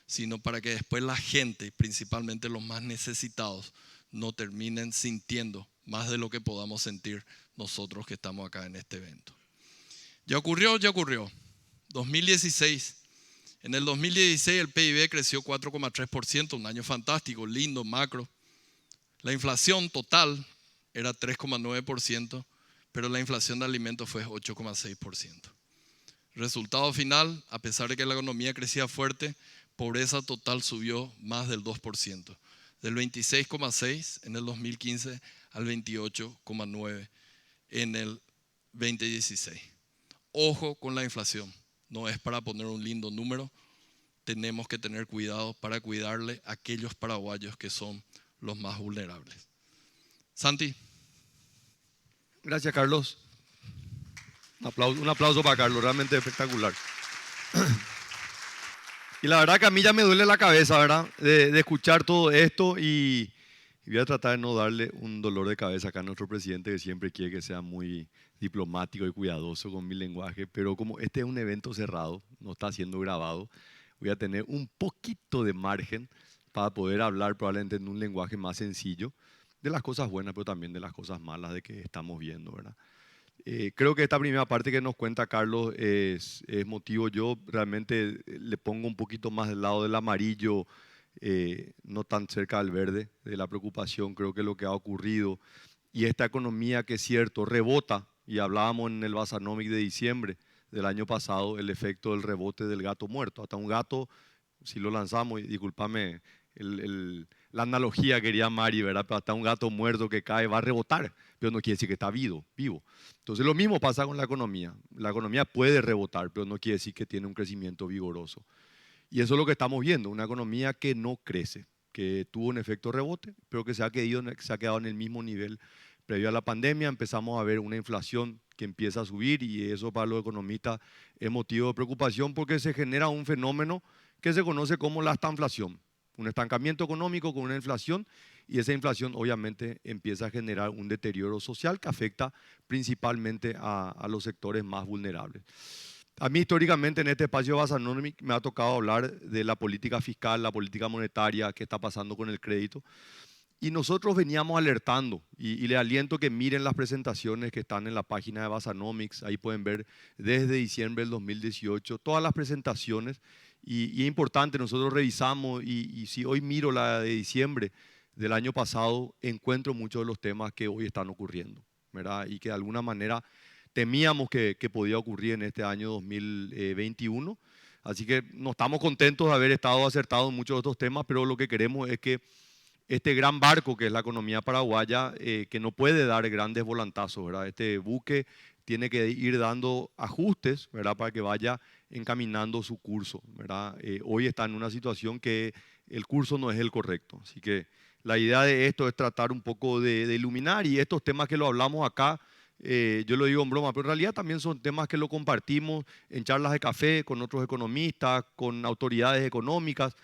sino para que después la gente, principalmente los más necesitados, no terminen sintiendo más de lo que podamos sentir nosotros que estamos acá en este evento. Ya ocurrió. 2016. En el 2016 el PIB creció 4,3%, un año fantástico, lindo, macro. La inflación total era 3,9%, pero la inflación de alimentos fue 8,6%. Resultado final, a pesar de que la economía crecía fuerte, pobreza total subió más del 2%, del 26,6% en el 2015 al 28,9% en el 2016. Ojo con la inflación, no es para poner un lindo número, tenemos que tener cuidado para cuidarle a aquellos paraguayos que son los más vulnerables. Santi. Gracias, Carlos. Un aplauso para Carlos, realmente espectacular. Y la verdad que a mí ya me duele la cabeza, ¿verdad? De escuchar todo esto, y voy a tratar de no darle un dolor de cabeza acá a nuestro presidente, que siempre quiere que sea muy diplomático y cuidadoso con mi lenguaje, pero como este es un evento cerrado, no está siendo grabado, voy a tener un poquito de margen para poder hablar probablemente en un lenguaje más sencillo de las cosas buenas, pero también de las cosas malas de que estamos viendo, ¿verdad? Creo que esta primera parte que nos cuenta Carlos es motivo. Yo realmente le pongo un poquito más del lado del amarillo, no tan cerca del verde, de la preocupación. Creo que lo que ha ocurrido, y esta economía que es cierto, rebota, y hablábamos en el Basanomic de diciembre del año pasado, el efecto del rebote del gato muerto. Hasta un gato, si lo lanzamos, y discúlpame la analogía quería Mari, ¿verdad? Pero hasta un gato muerto que cae va a rebotar, pero no quiere decir que está vivo. Entonces lo mismo pasa con la economía. La economía puede rebotar, pero no quiere decir que tiene un crecimiento vigoroso. Y eso es lo que estamos viendo, una economía que no crece, que tuvo un efecto rebote, pero que se ha quedado en el mismo nivel previo a la pandemia. Empezamos a ver una inflación que empieza a subir, y eso para los economistas es motivo de preocupación, porque se genera un fenómeno que se conoce como la estanflación. Un estancamiento económico con una inflación, y esa inflación obviamente empieza a generar un deterioro social que afecta principalmente a los sectores más vulnerables. A mí históricamente en este espacio de Basanomic me ha tocado hablar de la política fiscal, la política monetaria, qué está pasando con el crédito, y nosotros veníamos alertando, y le aliento que miren las presentaciones que están en la página de Basanomics. Ahí pueden ver desde diciembre del 2018 todas las presentaciones. Y es importante, nosotros revisamos, y si hoy miro la de diciembre del año pasado, encuentro muchos de los temas que hoy están ocurriendo, ¿verdad? Y que de alguna manera temíamos que podía ocurrir en este año 2021. Así que no estamos contentos de haber estado acertados en muchos de estos temas, pero lo que queremos es que este gran barco que es la economía paraguaya, que no puede dar grandes volantazos, ¿verdad? Este buque tiene que ir dando ajustes, ¿verdad? Para que vaya encaminando su curso, ¿verdad? Hoy está en una situación que el curso no es el correcto, así que La idea de esto es tratar un poco de iluminar, y estos temas que lo hablamos acá, yo lo digo en broma, pero en realidad también son temas que lo compartimos en charlas de café con otros economistas, con autoridades económicas,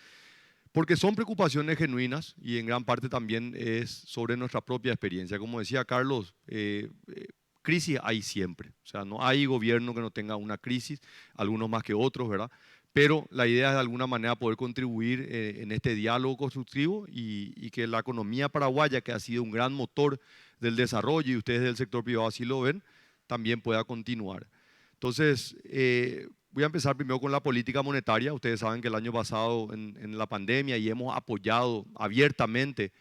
porque son preocupaciones genuinas y en gran parte también es sobre nuestra propia experiencia. Como decía Carlos, crisis hay siempre. O sea, no hay gobierno que no tenga una crisis, algunos más que otros, ¿verdad? Pero la idea es de alguna manera poder contribuir en este diálogo constructivo y que la economía paraguaya, que ha sido un gran motor del desarrollo, y ustedes del sector privado así lo ven, también pueda continuar. Entonces, voy a empezar primero con la política monetaria. Ustedes saben que el año pasado en la pandemia y hemos apoyado abiertamente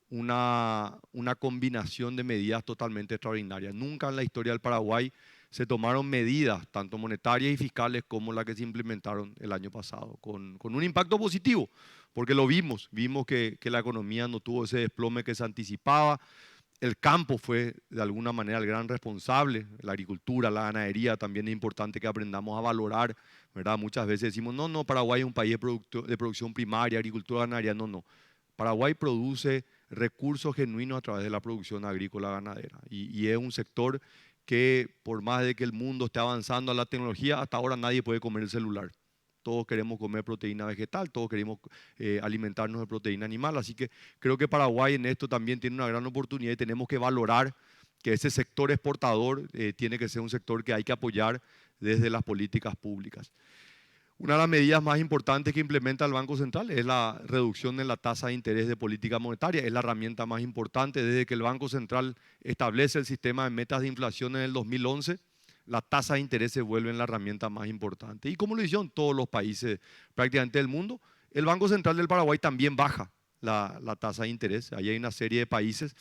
una combinación de medidas totalmente extraordinarias. Nunca en la historia del Paraguay se tomaron medidas, tanto monetarias y fiscales, como las que se implementaron el año pasado, con un impacto positivo, porque lo vimos que la economía no tuvo ese desplome que se anticipaba. El campo fue de alguna manera el gran responsable, la agricultura, la ganadería, también es importante que aprendamos a valorar, ¿verdad? Muchas veces decimos, no, no, Paraguay es un país de producción primaria, agricultura, ganadería, no, no. Paraguay produce recursos genuinos a través de la producción agrícola ganadera, y es un sector que por más de que el mundo esté avanzando a la tecnología, hasta ahora nadie puede comer el celular. Todos queremos comer proteína vegetal, todos queremos alimentarnos de proteína animal, así que creo que Paraguay en esto también tiene una gran oportunidad y tenemos que valorar que ese sector exportador tiene que ser un sector que hay que apoyar desde las políticas públicas. Una de las medidas más importantes que implementa el Banco Central es la reducción en la tasa de interés de política monetaria. Es la herramienta más importante desde que el Banco Central establece el sistema de metas de inflación en el 2011. La tasa de interés se vuelve la herramienta más importante. Y como lo hicieron todos los países prácticamente del mundo, el Banco Central del Paraguay también baja la tasa de interés. Ahí hay una serie de países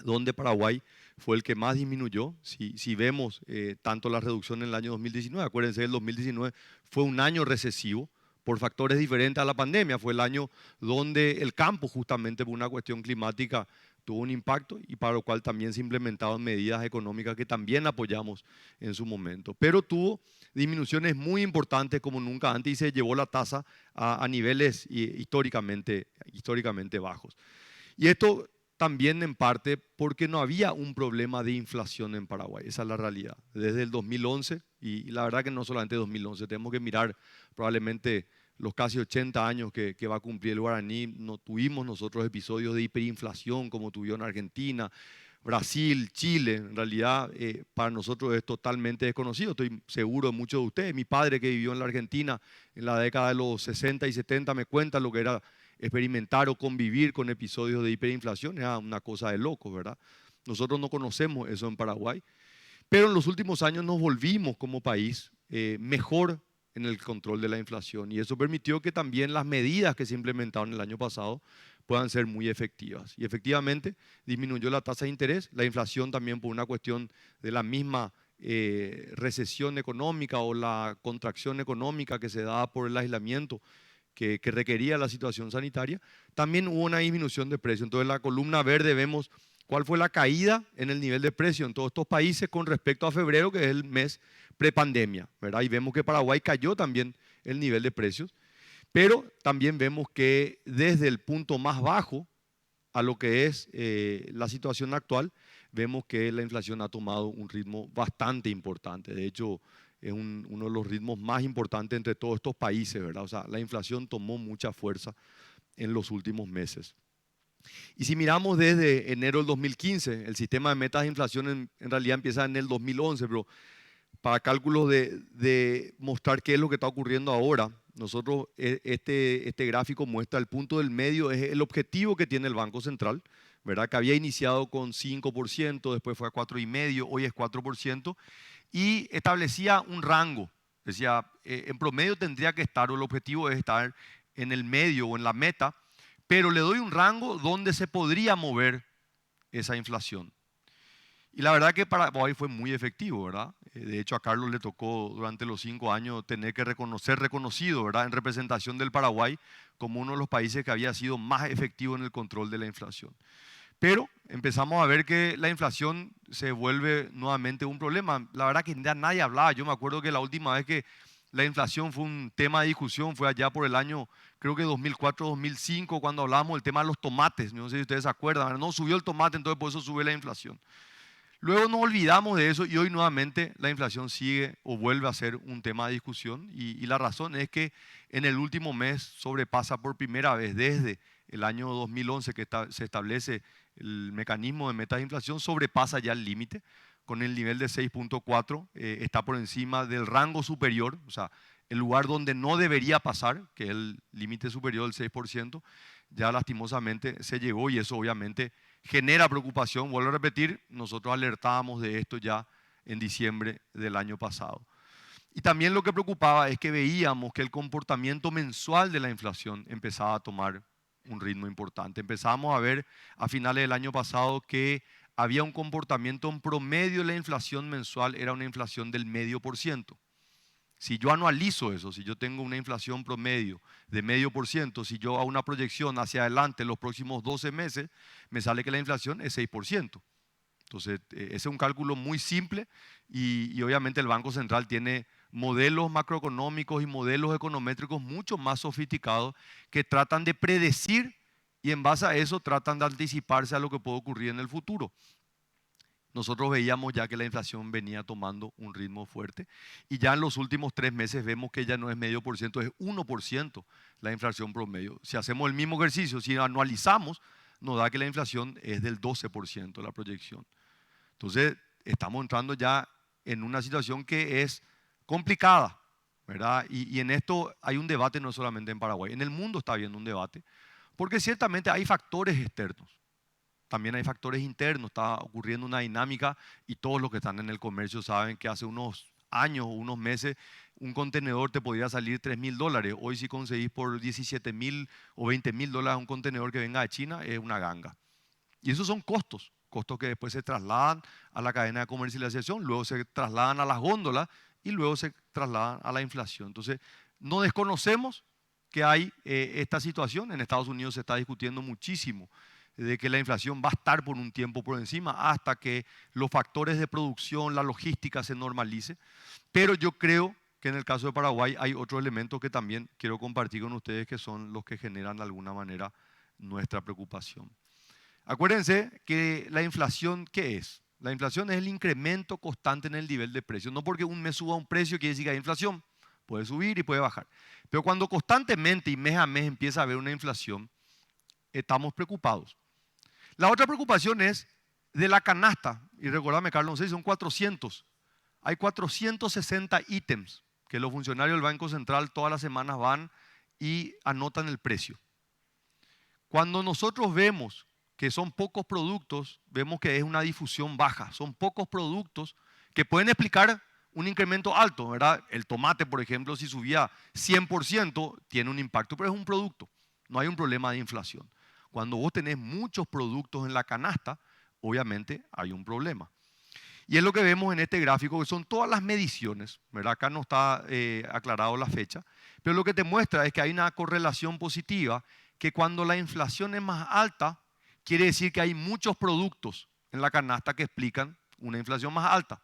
donde Paraguay fue el que más disminuyó. Si vemos tanto la reducción en el año 2019, acuérdense, el 2019 fue un año recesivo por factores diferentes a la pandemia. Fue el año donde el campo, justamente por una cuestión climática, tuvo un impacto, y para lo cual también se implementaron medidas económicas que también apoyamos en su momento. Pero tuvo disminuciones muy importantes como nunca antes y se llevó la tasa a niveles históricamente bajos. Y esto también en parte porque no había un problema de inflación en Paraguay. Esa es la realidad. Desde el 2011, y la verdad que no solamente 2011, tenemos que mirar probablemente los casi 80 años que va a cumplir el guaraní. No tuvimos nosotros episodios de hiperinflación como tuvieron Argentina, Brasil, Chile. En realidad para nosotros es totalmente desconocido. Estoy seguro de muchos de ustedes. Mi padre, que vivió en la Argentina en la década de los 60 y 70, me cuenta lo que era experimentar o convivir con episodios de hiperinflación. Era una cosa de locos, ¿verdad? Nosotros no conocemos eso en Paraguay, pero en los últimos años nos volvimos como país mejor en el control de la inflación, y eso permitió que también las medidas que se implementaron el año pasado puedan ser muy efectivas. Y efectivamente disminuyó la tasa de interés, la inflación también por una cuestión de la misma recesión económica o la contracción económica que se daba por el aislamiento que requería la situación sanitaria. También hubo una disminución de precio. Entonces en la columna verde vemos cuál fue la caída en el nivel de precio en todos estos países con respecto a febrero, que es el mes prepandemia, ¿verdad? Y vemos que Paraguay cayó también el nivel de precios, pero también vemos que desde el punto más bajo a lo que es la situación actual, vemos que la inflación ha tomado un ritmo bastante importante. De hecho, es uno de los ritmos más importantes entre todos estos países, ¿verdad? O sea, la inflación tomó mucha fuerza en los últimos meses. Y si miramos desde enero del 2015, el sistema de metas de inflación en realidad empieza en el 2011, pero para cálculos de mostrar qué es lo que está ocurriendo ahora, nosotros, este gráfico muestra el punto del medio, es el objetivo que tiene el Banco Central, ¿verdad? Que había iniciado con 5%, después fue a 4,5%, hoy es 4%, y establecía un rango. Decía, en promedio tendría que estar, o el objetivo es estar en el medio o en la meta, pero le doy un rango donde se podría mover esa inflación. Y la verdad que Paraguay fue muy efectivo, ¿verdad? De hecho, a Carlos le tocó durante los 5 años tener que ser reconocido, ¿verdad?, en representación del Paraguay como uno de los países que había sido más efectivo en el control de la inflación. Pero empezamos a ver que la inflación se vuelve nuevamente un problema. La verdad que ya nadie hablaba. Yo me acuerdo que la última vez que la inflación fue un tema de discusión, fue allá por el año, creo que 2004-2005, cuando hablábamos del tema de los tomates. No sé si ustedes se acuerdan, ¿verdad? No subió el tomate, entonces por eso sube la inflación. Luego nos olvidamos de eso y hoy nuevamente la inflación sigue o vuelve a ser un tema de discusión y la razón es que en el último mes sobrepasa por primera vez desde el año 2011 que se establece el mecanismo de metas de inflación, sobrepasa ya el límite con el nivel de 6.4, está por encima del rango superior, o sea, el lugar donde no debería pasar, que es el límite superior del 6%, ya lastimosamente se llegó y eso obviamente genera preocupación. Vuelvo a repetir, nosotros alertábamos de esto ya en diciembre del año pasado. Y también lo que preocupaba es que veíamos que el comportamiento mensual de la inflación empezaba a tomar un ritmo importante. Empezamos a ver a finales del año pasado que había un comportamiento en promedio de la inflación mensual, era una inflación del 0,5%. Si yo anualizo eso, si yo tengo una inflación promedio de 0,5%, si yo hago una proyección hacia adelante los próximos 12 meses, me sale que la inflación es 6%. Entonces, ese es un cálculo muy simple y obviamente el Banco Central tiene modelos macroeconómicos y modelos econométricos mucho más sofisticados que tratan de predecir y en base a eso tratan de anticiparse a lo que puede ocurrir en el futuro. Nosotros veíamos ya que la inflación venía tomando un ritmo fuerte y ya en los últimos 3 meses vemos que ya no es 0,5%, es 1% la inflación promedio. Si hacemos el mismo ejercicio, si anualizamos, nos da que la inflación es del 12% la proyección. Entonces, estamos entrando ya en una situación que es complicada, ¿verdad? Y en esto hay un debate no solamente en Paraguay, en el mundo está habiendo un debate, porque ciertamente hay factores externos. También hay factores internos, está ocurriendo una dinámica y todos los que están en el comercio saben que hace unos años o unos meses un contenedor te podría salir $3.000. Hoy si conseguís por $17.000 o $20.000 un contenedor que venga de China es una ganga. Y esos son costos, costos que después se trasladan a la cadena de comercialización, luego se trasladan a las góndolas y luego se trasladan a la inflación. Entonces, no desconocemos que hay esta situación. En Estados Unidos se está discutiendo muchísimo de que la inflación va a estar por un tiempo por encima hasta que los factores de producción, la logística se normalice. Pero yo creo que en el caso de Paraguay hay otros elementos que también quiero compartir con ustedes que son los que generan de alguna manera nuestra preocupación. Acuérdense que la inflación, ¿qué es? La inflación es el incremento constante en el nivel de precios. No porque un mes suba un precio quiere decir que hay inflación. Puede subir y puede bajar. Pero cuando constantemente y mes a mes empieza a haber una inflación, estamos preocupados. La otra preocupación es de la canasta. Y recordame, Carlos, no sé si son 400. Hay 460 ítems que los funcionarios del Banco Central todas las semanas van y anotan el precio. Cuando nosotros vemos que son pocos productos, vemos que es una difusión baja. Son pocos productos que pueden explicar un incremento alto, ¿verdad? El tomate, por ejemplo, si subía 100%, tiene un impacto, pero es un producto. No hay un problema de inflación. Cuando vos tenés muchos productos en la canasta, obviamente hay un problema. Y es lo que vemos en este gráfico, que son todas las mediciones, ¿verdad? Acá no está aclarado la fecha, pero lo que te muestra es que hay una correlación positiva, que cuando la inflación es más alta, quiere decir que hay muchos productos en la canasta que explican una inflación más alta.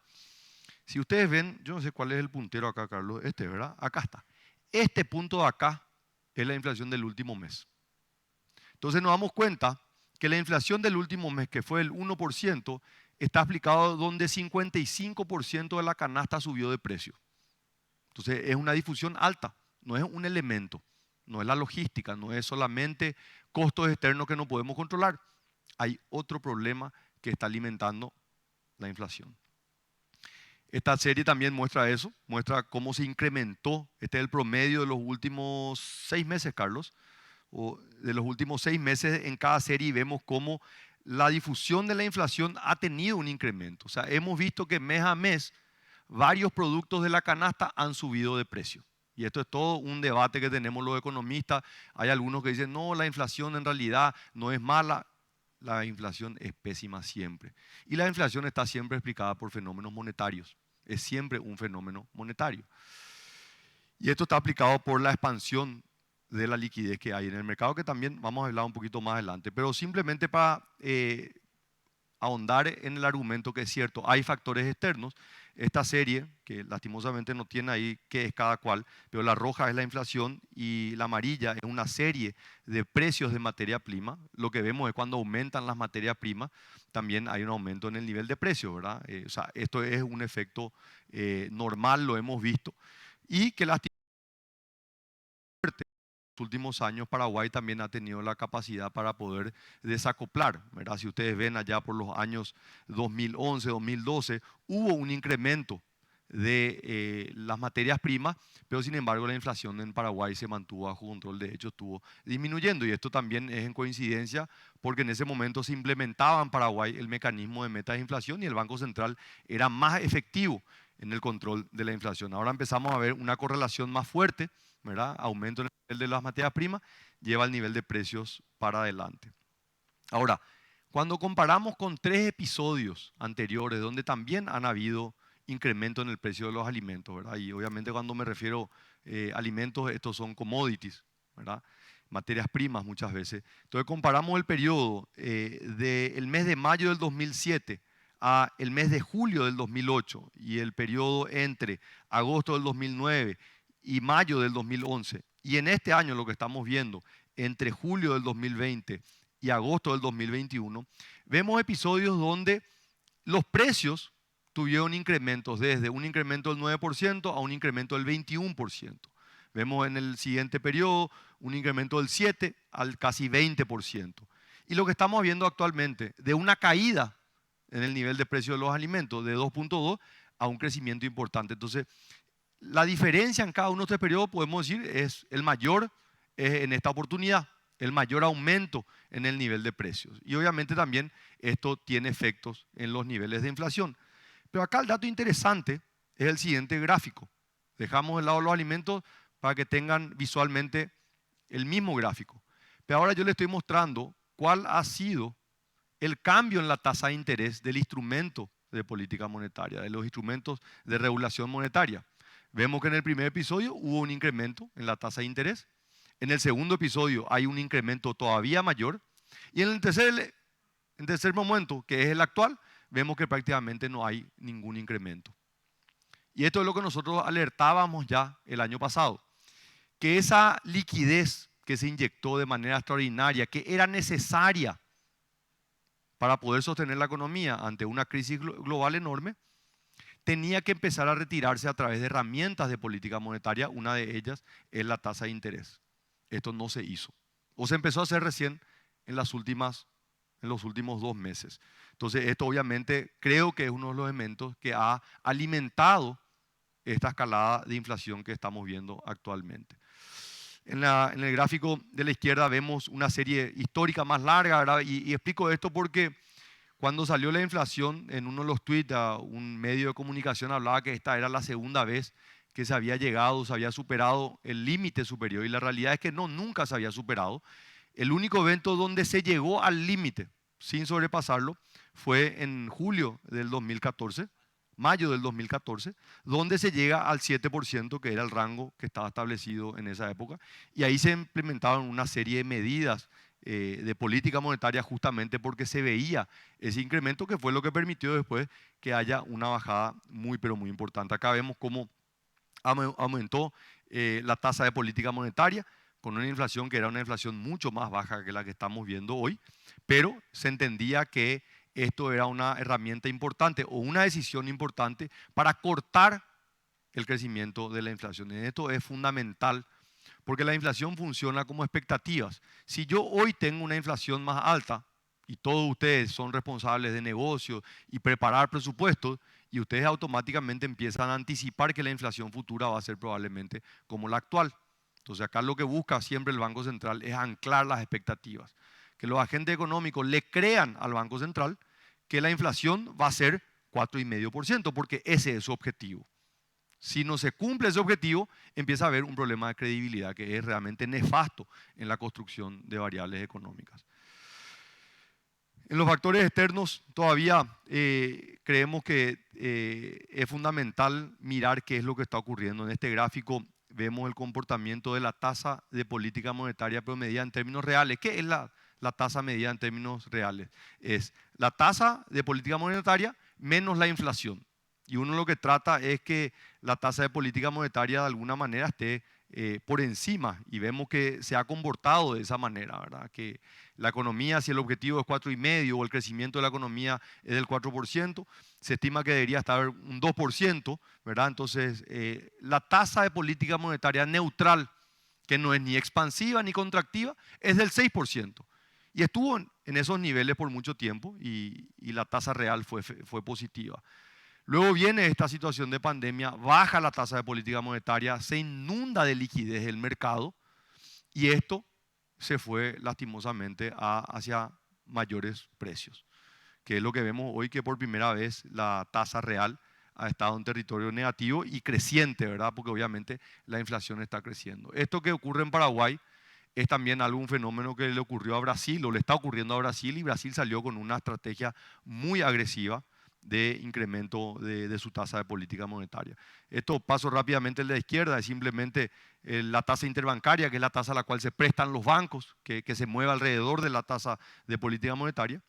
Si ustedes ven, yo no sé cuál es el puntero acá, Carlos, ¿verdad? Acá está. Este punto de acá es la inflación del último mes. Entonces nos damos cuenta que la inflación del último mes, que fue el 1%, está aplicado donde 55% de la canasta subió de precio. Entonces es una difusión alta, no es un elemento, no es la logística, no es solamente costos externos que no podemos controlar. Hay otro problema que está alimentando la inflación. Esta serie también muestra eso, muestra cómo se incrementó, este es el promedio de los últimos 6 meses, Carlos, o de los últimos 6 meses en cada serie y vemos cómo la difusión de la inflación ha tenido un incremento. O sea, hemos visto que mes a mes varios productos de la canasta han subido de precio. Y esto es todo un debate que tenemos los economistas. Hay algunos que dicen, no, la inflación en realidad no es mala. La inflación es pésima siempre. Y la inflación está siempre explicada por fenómenos monetarios. Es siempre un fenómeno monetario. Y esto está aplicado por la expansión de la liquidez que hay en el mercado, que también vamos a hablar un poquito más adelante. Pero simplemente para ahondar en el argumento que es cierto, hay factores externos. Esta serie, que lastimosamente no tiene ahí qué es cada cual, pero la roja es la inflación y la amarilla es una serie de precios de materia prima. Lo que vemos es cuando aumentan las materias primas, también hay un aumento en el nivel de precio, ¿verdad? O sea, esto es un efecto normal, lo hemos visto, y que lastimosamente últimos años Paraguay también ha tenido la capacidad para poder desacoplar, ¿verdad? Si ustedes ven allá por los años 2011, 2012, hubo un incremento de las materias primas, pero sin embargo la inflación en Paraguay se mantuvo bajo control, de hecho estuvo disminuyendo, y esto también es en coincidencia porque en ese momento se implementaba en Paraguay el mecanismo de metas de inflación y el Banco Central era más efectivo en el control de la inflación. Ahora empezamos a ver una correlación más fuerte, ¿verdad? Aumento en el nivel de las materias primas lleva el nivel de precios para adelante. Ahora, cuando comparamos con 3 episodios anteriores donde también han habido incremento en el precio de los alimentos, ¿verdad? Y obviamente cuando me refiero a alimentos, estos son commodities, ¿verdad? Materias primas muchas veces. Entonces comparamos el periodo del mes de mayo del 2007 a el mes de julio del 2008 y el periodo entre agosto del 2009 y mayo del 2011. Y en este año lo que estamos viendo, entre julio del 2020 y agosto del 2021, vemos episodios donde los precios tuvieron incrementos desde un incremento del 9% a un incremento del 21%. Vemos en el siguiente periodo un incremento del 7% al casi 20%. Y lo que estamos viendo actualmente, de una caída en el nivel de precio de los alimentos de 2.2 a un crecimiento importante. Entonces, la diferencia en cada uno de estos periodos, podemos decir, es el mayor en esta oportunidad, el mayor aumento en el nivel de precios. Y obviamente también esto tiene efectos en los niveles de inflación. Pero acá el dato interesante es el siguiente gráfico. Dejamos de lado los alimentos para que tengan visualmente el mismo gráfico. Pero ahora yo les estoy mostrando cuál ha sido el cambio en la tasa de interés del instrumento de política monetaria, de los instrumentos de regulación monetaria. Vemos que en el primer episodio hubo un incremento en la tasa de interés. En el segundo episodio hay un incremento todavía mayor. Y en el tercer momento, que es el actual, vemos que prácticamente no hay ningún incremento. Y esto es lo que nosotros alertábamos ya el año pasado, que esa liquidez que se inyectó de manera extraordinaria, que era necesaria para poder sostener la economía ante una crisis global enorme, tenía que empezar a retirarse a través de herramientas de política monetaria. Una de ellas es la tasa de interés. Esto no se hizo. O se empezó a hacer recién en los últimos 2 meses. Entonces, esto obviamente creo que es uno de los elementos que ha alimentado esta escalada de inflación que estamos viendo actualmente. En el gráfico de la izquierda vemos una serie histórica más larga, ¿verdad? Y explico esto porque cuando salió la inflación, en uno de los tweets, un medio de comunicación hablaba que esta era la segunda vez que se había llegado, se había superado el límite superior, y la realidad es que no, nunca se había superado. El único evento donde se llegó al límite sin sobrepasarlo fue en julio del 2014, mayo del 2014, donde se llega al 7%, que era el rango que estaba establecido en esa época, y ahí se implementaron una serie de medidas de política monetaria justamente porque se veía ese incremento, que fue lo que permitió después que haya una bajada muy, pero muy importante. Acá vemos cómo aumentó la tasa de política monetaria con una inflación que era una inflación mucho más baja que la que estamos viendo hoy, pero se entendía que esto era una herramienta importante o una decisión importante para cortar el crecimiento de la inflación. Y esto es fundamental porque la inflación funciona como expectativas. Si yo hoy tengo una inflación más alta, y todos ustedes son responsables de negocios y preparar presupuestos, y ustedes automáticamente empiezan a anticipar que la inflación futura va a ser probablemente como la actual. Entonces acá lo que busca siempre el Banco Central es anclar las expectativas. Que los agentes económicos le crean al Banco Central que la inflación va a ser 4,5%, porque ese es su objetivo. Si no se cumple ese objetivo, empieza a haber un problema de credibilidad que es realmente nefasto en la construcción de variables económicas. En los factores externos todavía creemos que es fundamental mirar qué es lo que está ocurriendo. En este gráfico vemos el comportamiento de la tasa de política monetaria promediada en términos reales. ¿Qué es la la tasa medida en términos reales. Es la tasa de política monetaria menos la inflación. Y uno lo que trata es que la tasa de política monetaria de alguna manera esté por encima, y vemos que se ha comportado de esa manera, ¿verdad? Que la economía, si el objetivo es 4,5 o el crecimiento de la economía es del 4%, se estima que debería estar un 2%, ¿verdad? Entonces, la tasa de política monetaria neutral, que no es ni expansiva ni contractiva, es del 6%. Y estuvo en esos niveles por mucho tiempo y la tasa real fue positiva. Luego viene esta situación de pandemia, baja la tasa de política monetaria, se inunda de liquidez el mercado y esto se fue lastimosamente hacia mayores precios, que es lo que vemos hoy, que por primera vez la tasa real ha estado en territorio negativo y creciente, ¿verdad? Porque obviamente la inflación está creciendo. Esto que ocurre en Paraguay es también un fenómeno que le ocurrió a Brasil o le está ocurriendo a Brasil, y Brasil salió con una estrategia muy agresiva de incremento de su tasa de política monetaria. Esto paso rápidamente el de la izquierda, es simplemente la tasa interbancaria, que es la tasa a la cual se prestan los bancos, que se mueve alrededor de la tasa de política monetaria.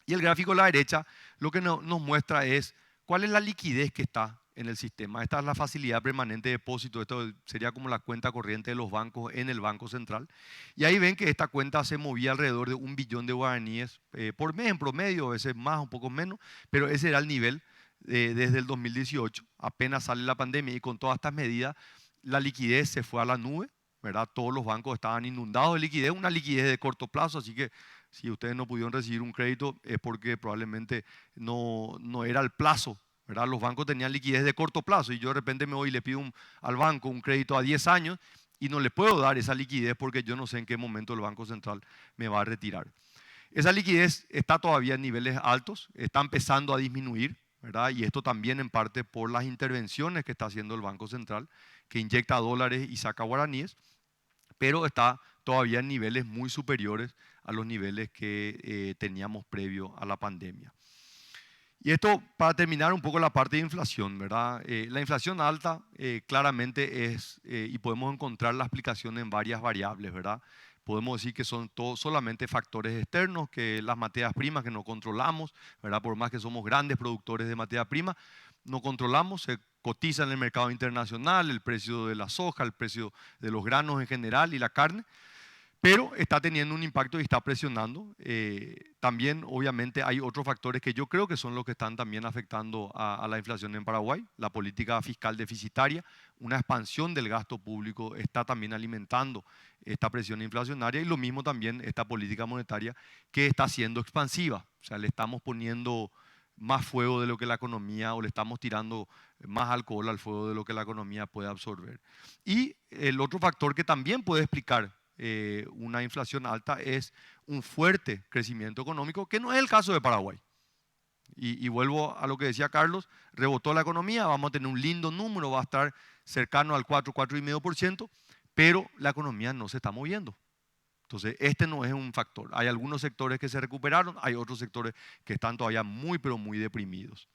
Y el gráfico a la derecha lo que nos muestra es cuál es la liquidez que está en el sistema. Esta es la facilidad permanente de depósito. Esto sería como la cuenta corriente de los bancos en el Banco Central. Y ahí ven que esta cuenta se movía alrededor de 1 billón de guaraníes por mes en promedio, a veces más, un poco menos, pero ese era el nivel desde el 2018. Apenas sale la pandemia y con todas estas medidas, la liquidez se fue a la nube, ¿verdad? Todos los bancos estaban inundados de liquidez, una liquidez de corto plazo, así que si ustedes no pudieron recibir un crédito es porque probablemente no era el plazo, ¿verdad? Los bancos tenían liquidez de corto plazo y yo de repente me voy y le pido al banco un crédito a 10 años y no le puedo dar esa liquidez porque yo no sé en qué momento el Banco Central me va a retirar. Esa liquidez está todavía en niveles altos, está empezando a disminuir, ¿verdad? Y esto también en parte por las intervenciones que está haciendo el Banco Central, que inyecta dólares y saca guaraníes, pero está todavía en niveles muy superiores a los niveles que teníamos previo a la pandemia. Y esto para terminar un poco la parte de inflación, ¿verdad? La inflación alta claramente es, y podemos encontrar la explicación en varias variables, ¿verdad? Podemos decir que son solamente factores externos, que las materias primas que no controlamos, ¿verdad? Por más que somos grandes productores de materia prima, no controlamos, se cotiza en el mercado internacional, el precio de la soja, el precio de los granos en general y la carne, pero está teniendo un impacto y está presionando. También, obviamente, hay otros factores que yo creo que son los que están también afectando a la inflación en Paraguay. La política fiscal deficitaria, una expansión del gasto público está también alimentando esta presión inflacionaria, y lo mismo también esta política monetaria que está siendo expansiva. O sea, le estamos poniendo más fuego de lo que la economía, o le estamos tirando más alcohol al fuego de lo que la economía puede absorber. Y el otro factor que también puede explicar una inflación alta es un fuerte crecimiento económico, que no es el caso de Paraguay. Y vuelvo a lo que decía Carlos, rebotó la economía, vamos a tener un lindo número, va a estar cercano al 4,5%, pero la economía no se está moviendo. Entonces, este no es un factor. Hay algunos sectores que se recuperaron, hay otros sectores que están todavía muy, pero muy deprimidos.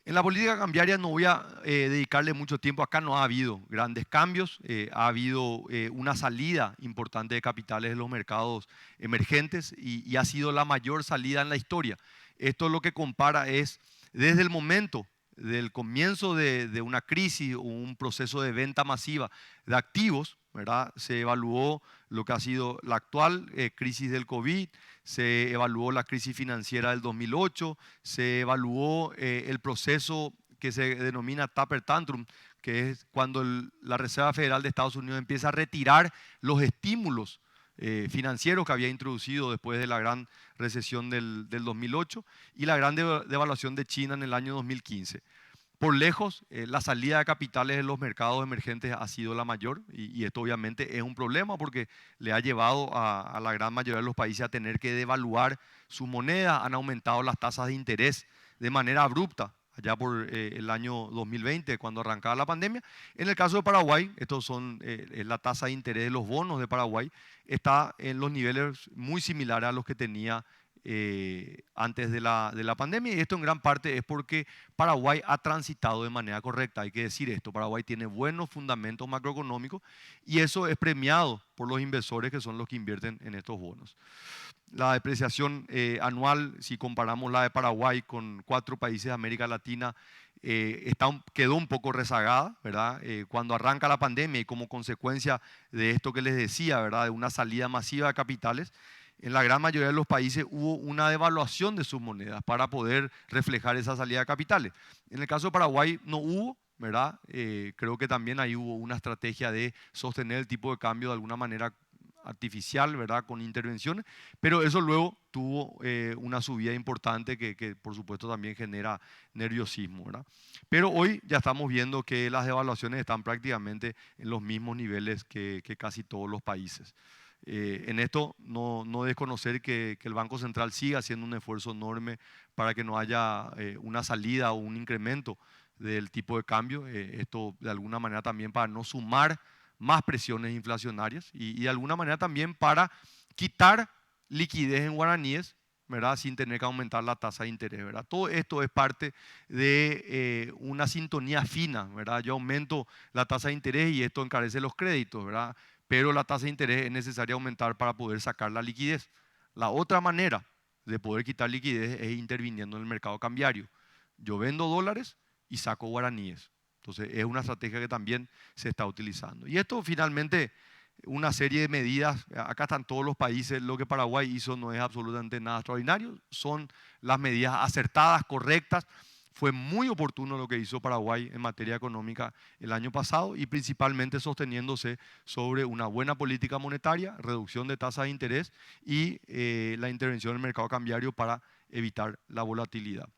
En la política cambiaria no voy a dedicarle mucho tiempo. Acá no ha habido grandes cambios, ha habido una salida importante de capitales de los mercados emergentes y ha sido la mayor salida en la historia. Esto lo que compara es desde el momento del comienzo de una crisis o un proceso de venta masiva de activos, ¿verdad? Se evaluó lo que ha sido la actual crisis del COVID, se evaluó la crisis financiera del 2008, se evaluó el proceso que se denomina taper tantrum, que es cuando la Reserva Federal de Estados Unidos empieza a retirar los estímulos financieros que había introducido después de la gran recesión del 2008 y la gran devaluación de China en el año 2015. Por lejos, la salida de capitales de los mercados emergentes ha sido la mayor, y esto obviamente es un problema porque le ha llevado a la gran mayoría de los países a tener que devaluar su moneda. Han aumentado las tasas de interés de manera abrupta allá por el año 2020, cuando arrancaba la pandemia. En el caso de Paraguay, estos son la tasa de interés de los bonos de Paraguay, está en los niveles muy similares a los que tenía antes de la pandemia, y esto en gran parte es porque Paraguay ha transitado de manera correcta. Hay que decir esto: Paraguay tiene buenos fundamentos macroeconómicos y eso es premiado por los inversores, que son los que invierten en estos bonos. La depreciación anual, si comparamos la de Paraguay con 4 países de América Latina, quedó un poco rezagada, ¿verdad? Cuando arranca la pandemia y como consecuencia de esto que les decía, ¿verdad?, de una salida masiva de capitales, en la gran mayoría de los países hubo una devaluación de sus monedas para poder reflejar esa salida de capitales. En el caso de Paraguay no hubo, ¿verdad? Creo que también ahí hubo una estrategia de sostener el tipo de cambio de alguna manera artificial, ¿verdad?, con intervenciones, pero eso luego tuvo una subida importante que por supuesto también genera nerviosismo, ¿verdad? Pero hoy ya estamos viendo que las devaluaciones están prácticamente en los mismos niveles que casi todos los países. En esto no desconocer que el Banco Central siga haciendo un esfuerzo enorme para que no haya una salida o un incremento del tipo de cambio. Esto de alguna manera también para no sumar más presiones inflacionarias y de alguna manera también para quitar liquidez en guaraníes, ¿verdad?, sin tener que aumentar la tasa de interés, ¿verdad? Todo esto es parte de una sintonía fina, ¿verdad? Yo aumento la tasa de interés y esto encarece los créditos, ¿verdad? Pero la tasa de interés es necesaria aumentar para poder sacar la liquidez. La otra manera de poder quitar liquidez es interviniendo en el mercado cambiario. Yo vendo dólares y saco guaraníes. Entonces es una estrategia que también se está utilizando. Y esto finalmente, una serie de medidas, acá están todos los países, lo que Paraguay hizo no es absolutamente nada extraordinario, son las medidas acertadas, correctas. Fue muy oportuno lo que hizo Paraguay en materia económica el año pasado y principalmente sosteniéndose sobre una buena política monetaria, reducción de tasas de interés y la intervención en el mercado cambiario para evitar la volatilidad.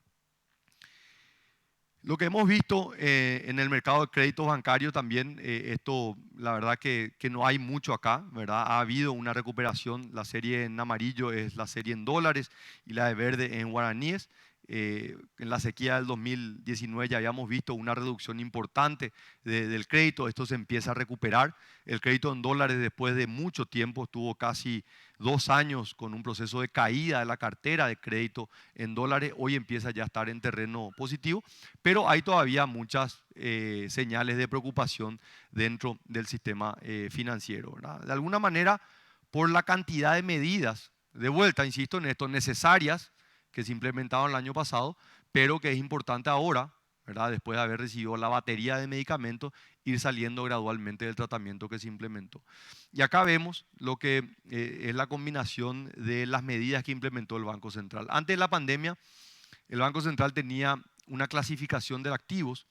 Lo que hemos visto en el mercado de créditos bancarios también, esto la verdad que no hay mucho acá, ¿verdad? Ha habido una recuperación, la serie en amarillo es la serie en dólares y la de verde en guaraníes. En la sequía del 2019 ya habíamos visto una reducción importante del crédito, esto se empieza a recuperar. El crédito en dólares después de mucho tiempo estuvo casi 2 años con un proceso de caída de la cartera de crédito en dólares, hoy empieza ya a estar en terreno positivo, pero hay todavía muchas señales de preocupación dentro del sistema financiero, ¿verdad? De alguna manera, por la cantidad de medidas, de vuelta, insisto en esto, necesarias, que se implementaron el año pasado, pero que es importante ahora, ¿verdad?, después de haber recibido la batería de medicamentos, ir saliendo gradualmente del tratamiento que se implementó. Y acá vemos lo que es la combinación de las medidas que implementó el Banco Central. Antes de la pandemia, el Banco Central tenía una clasificación de activos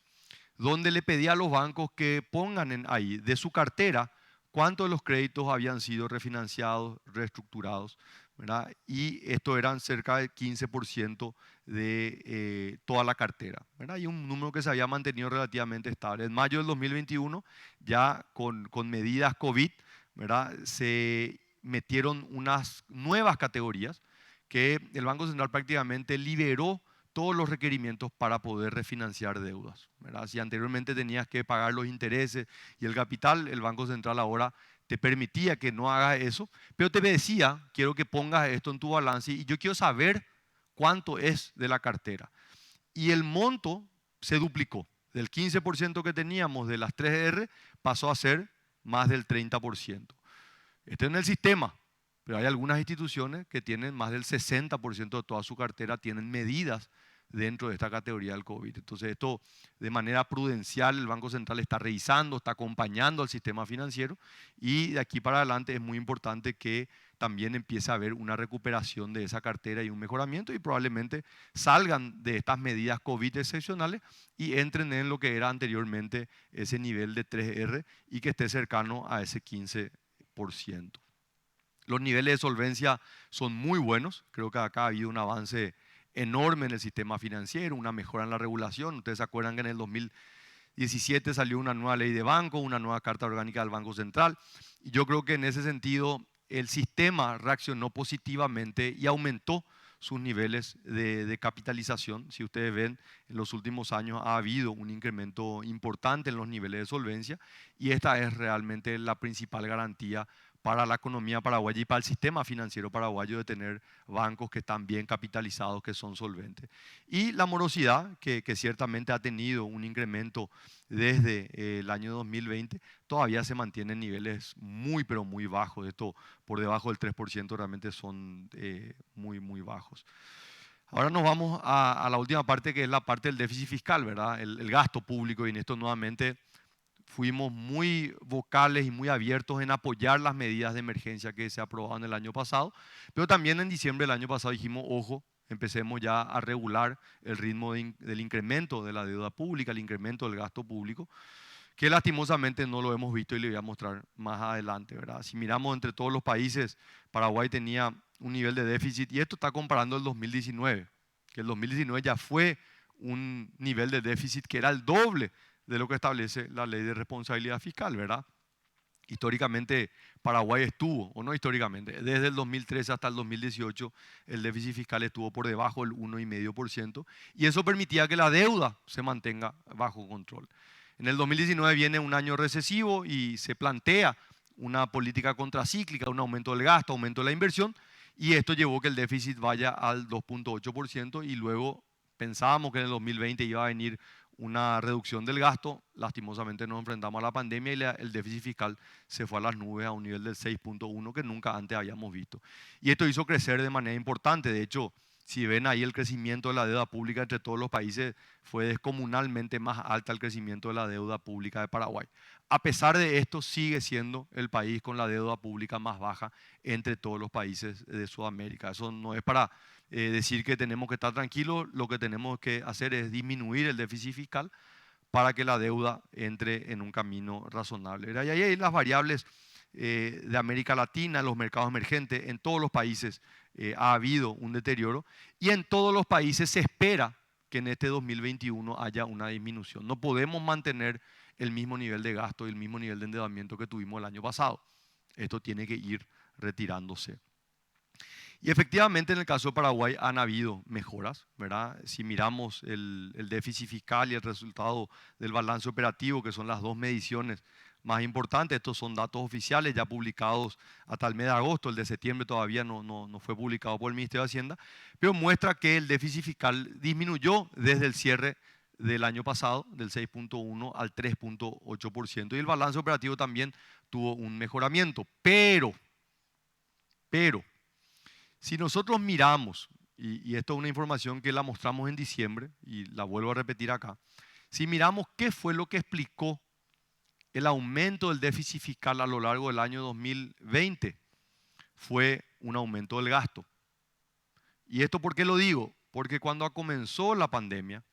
donde le pedía a los bancos que pongan ahí de su cartera cuántos de los créditos habían sido refinanciados, reestructurados, ¿verdad? Y esto eran cerca del 15% de toda la cartera, ¿verdad? Y un número que se había mantenido relativamente estable. En mayo del 2021, ya con medidas COVID, ¿verdad?, se metieron unas nuevas categorías que el Banco Central prácticamente liberó todos los requerimientos para poder refinanciar deudas, ¿verdad? Si anteriormente tenías que pagar los intereses y el capital, el Banco Central ahora te permitía que no hagas eso, pero te decía: quiero que pongas esto en tu balance y yo quiero saber cuánto es de la cartera. Y el monto se duplicó. Del 15% que teníamos de las 3R pasó a ser más del 30%. Esto en el sistema, pero hay algunas instituciones que tienen más del 60% de toda su cartera, tienen medidas dentro de esta categoría del COVID. Entonces esto de manera prudencial el Banco Central está revisando, está acompañando al sistema financiero y de aquí para adelante es muy importante que también empiece a haber una recuperación de esa cartera y un mejoramiento y probablemente salgan de estas medidas COVID excepcionales y entren en lo que era anteriormente ese nivel de 3R y que esté cercano a ese 15%. Los niveles de solvencia son muy buenos, creo que acá ha habido un avance enorme en el sistema financiero, una mejora en la regulación. Ustedes se acuerdan que en el 2017 salió una nueva ley de banco, una nueva carta orgánica del Banco Central. Y yo creo que en ese sentido el sistema reaccionó positivamente y aumentó sus niveles de capitalización. Si ustedes ven, en los últimos años ha habido un incremento importante en los niveles de solvencia y esta es realmente la principal garantía para la economía paraguaya y para el sistema financiero paraguayo de tener bancos que están bien capitalizados, que son solventes. Y la morosidad, que ciertamente ha tenido un incremento desde el año 2020, todavía se mantiene en niveles muy, pero muy bajos. Esto por debajo del 3% realmente son muy, muy bajos. Ahora nos vamos a la última parte, que es la parte del déficit fiscal, ¿verdad? El gasto público, y en esto nuevamente fuimos muy vocales y muy abiertos en apoyar las medidas de emergencia que se aprobaron el año pasado, pero también en diciembre del año pasado dijimos, ojo, empecemos ya a regular el ritmo del incremento de la deuda pública, el incremento del gasto público, que lastimosamente no lo hemos visto y le voy a mostrar más adelante, ¿verdad? Si miramos entre todos los países, Paraguay tenía un nivel de déficit, y esto está comparando el 2019, que el 2019 ya fue un nivel de déficit que era el doble de lo que establece la ley de responsabilidad fiscal, ¿verdad? Históricamente Paraguay estuvo, o no históricamente, desde el 2013 hasta el 2018 el déficit fiscal estuvo por debajo del 1,5%, y eso permitía que la deuda se mantenga bajo control. En el 2019 viene un año recesivo y se plantea una política contracíclica, un aumento del gasto, aumento de la inversión, y esto llevó que el déficit vaya al 2,8%, y luego pensábamos que en el 2020 iba a venir una reducción del gasto. Lastimosamente nos enfrentamos a la pandemia y el déficit fiscal se fue a las nubes a un nivel del 6,1 que nunca antes habíamos visto. Y esto hizo crecer de manera importante. De hecho, si ven ahí el crecimiento de la deuda pública entre todos los países, fue descomunalmente más alta el crecimiento de la deuda pública de Paraguay. A pesar de esto, sigue siendo el país con la deuda pública más baja entre todos los países de Sudamérica. Eso no es para decir que tenemos que estar tranquilos, lo que tenemos que hacer es disminuir el déficit fiscal para que la deuda entre en un camino razonable. Y ahí hay las variables de América Latina, los mercados emergentes, en todos los países ha habido un deterioro, y en todos los países se espera que en este 2021 haya una disminución. No podemos mantener el mismo nivel de gasto y el mismo nivel de endeudamiento que tuvimos el año pasado. Esto tiene que ir retirándose. Y efectivamente en el caso de Paraguay han habido mejoras, ¿verdad? Si miramos el déficit fiscal y el resultado del balance operativo, que son las dos mediciones más importantes, estos son datos oficiales ya publicados hasta el mes de agosto, el de septiembre todavía no fue publicado por el Ministerio de Hacienda, pero muestra que el déficit fiscal disminuyó desde el cierre del año pasado, del 6,1 al 3,8%, y el balance operativo también tuvo un mejoramiento, pero si nosotros miramos, y esto es una información que la mostramos en diciembre y la vuelvo a repetir acá, si miramos qué fue lo que explicó el aumento del déficit fiscal a lo largo del año 2020, fue un aumento del gasto. ¿Y esto por qué lo digo? Porque cuando comenzó la pandemia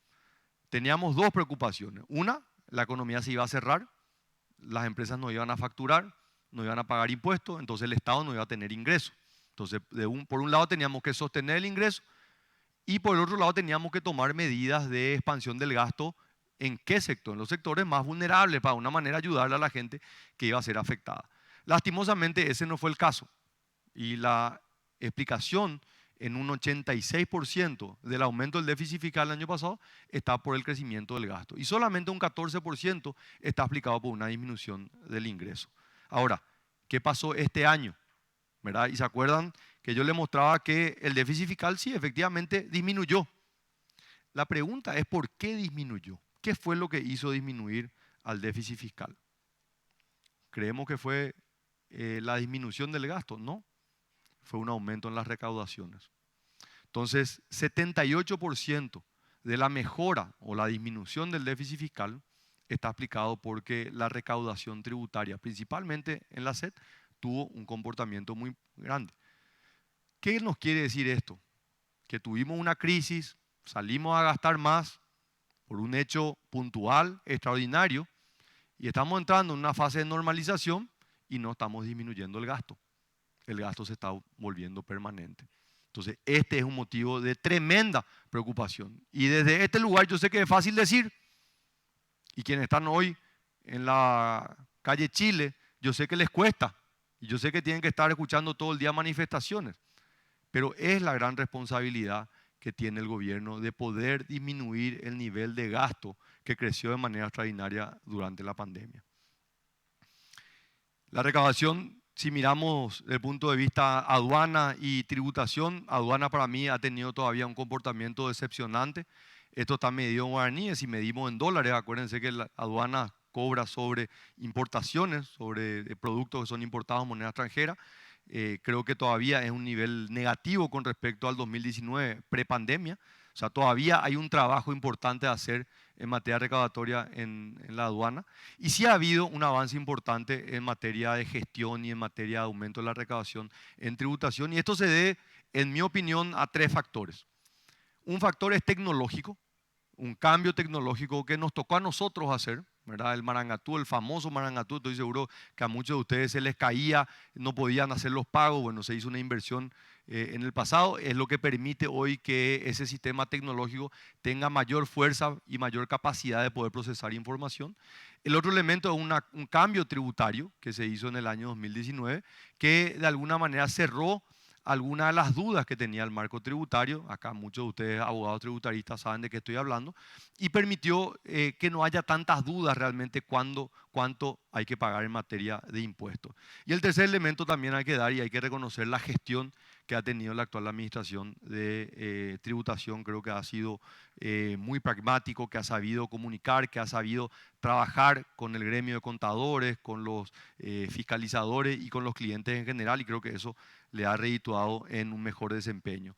teníamos dos preocupaciones. Una, la economía se iba a cerrar, las empresas no iban a facturar, no iban a pagar impuestos, entonces el Estado no iba a tener ingresos. Entonces, por un lado teníamos que sostener el ingreso, y por el otro lado teníamos que tomar medidas de expansión del gasto. ¿En qué sector? En los sectores más vulnerables, para de una manera ayudarle a la gente que iba a ser afectada. Lastimosamente ese no fue el caso, y la explicación en un 86% del aumento del déficit fiscal el año pasado está por el crecimiento del gasto, y solamente un 14% está explicado por una disminución del ingreso. Ahora, ¿qué pasó este año? ¿Verdad? Y se acuerdan que yo les mostraba que el déficit fiscal sí, efectivamente disminuyó. La pregunta es ¿por qué disminuyó? ¿Qué fue lo que hizo disminuir al déficit fiscal? ¿Creemos que fue la disminución del gasto? No, fue un aumento en las recaudaciones. Entonces, 78% de la mejora o la disminución del déficit fiscal está explicado porque la recaudación tributaria, principalmente en la SED, tuvo un comportamiento muy grande. ¿Qué nos quiere decir esto? Que tuvimos una crisis, salimos a gastar más por un hecho puntual, extraordinario, y estamos entrando en una fase de normalización y no estamos disminuyendo el gasto. El gasto se está volviendo permanente. Entonces, este es un motivo de tremenda preocupación. Y desde este lugar yo sé que es fácil decir, y quienes están hoy en la calle Chile, yo sé que les cuesta, y yo sé que tienen que estar escuchando todo el día manifestaciones, pero es la gran responsabilidad que tiene el gobierno de poder disminuir el nivel de gasto que creció de manera extraordinaria durante la pandemia. La recaudación si miramos desde el punto de vista aduana y tributación, aduana para mí ha tenido todavía un comportamiento decepcionante. Esto está medido en guaraníes y medimos en dólares. Acuérdense que la aduana cobra sobre importaciones, sobre productos que son importados en moneda extranjera. Creo que todavía es un nivel negativo con respecto al 2019, prepandemia. O sea, todavía hay un trabajo importante a hacer en materia recaudatoria en la aduana. Y sí ha habido un avance importante en materia de gestión y en materia de aumento de la recaudación en tributación. Y esto se debe, en mi opinión, a 3 factores. Un factor es tecnológico, un cambio tecnológico que nos tocó a nosotros hacer, ¿verdad? El Marangatú, el famoso Marangatú, estoy seguro que a muchos de ustedes se les caía, no podían hacer los pagos, bueno, se hizo una inversión en el pasado, es lo que permite hoy que ese sistema tecnológico tenga mayor fuerza y mayor capacidad de poder procesar información. El otro elemento es un cambio tributario que se hizo en el año 2019, que de alguna manera cerró algunas de las dudas que tenía el marco tributario, acá muchos de ustedes abogados tributaristas saben de qué estoy hablando, y permitió que no haya tantas dudas realmente cuánto hay que pagar en materia de impuestos. Y el tercer elemento también hay que dar y hay que reconocer la gestión que ha tenido la actual administración de tributación. Creo que ha sido muy pragmático, que ha sabido comunicar, que ha sabido trabajar con el gremio de contadores, con los fiscalizadores y con los clientes en general, y creo que eso le ha redituado en un mejor desempeño.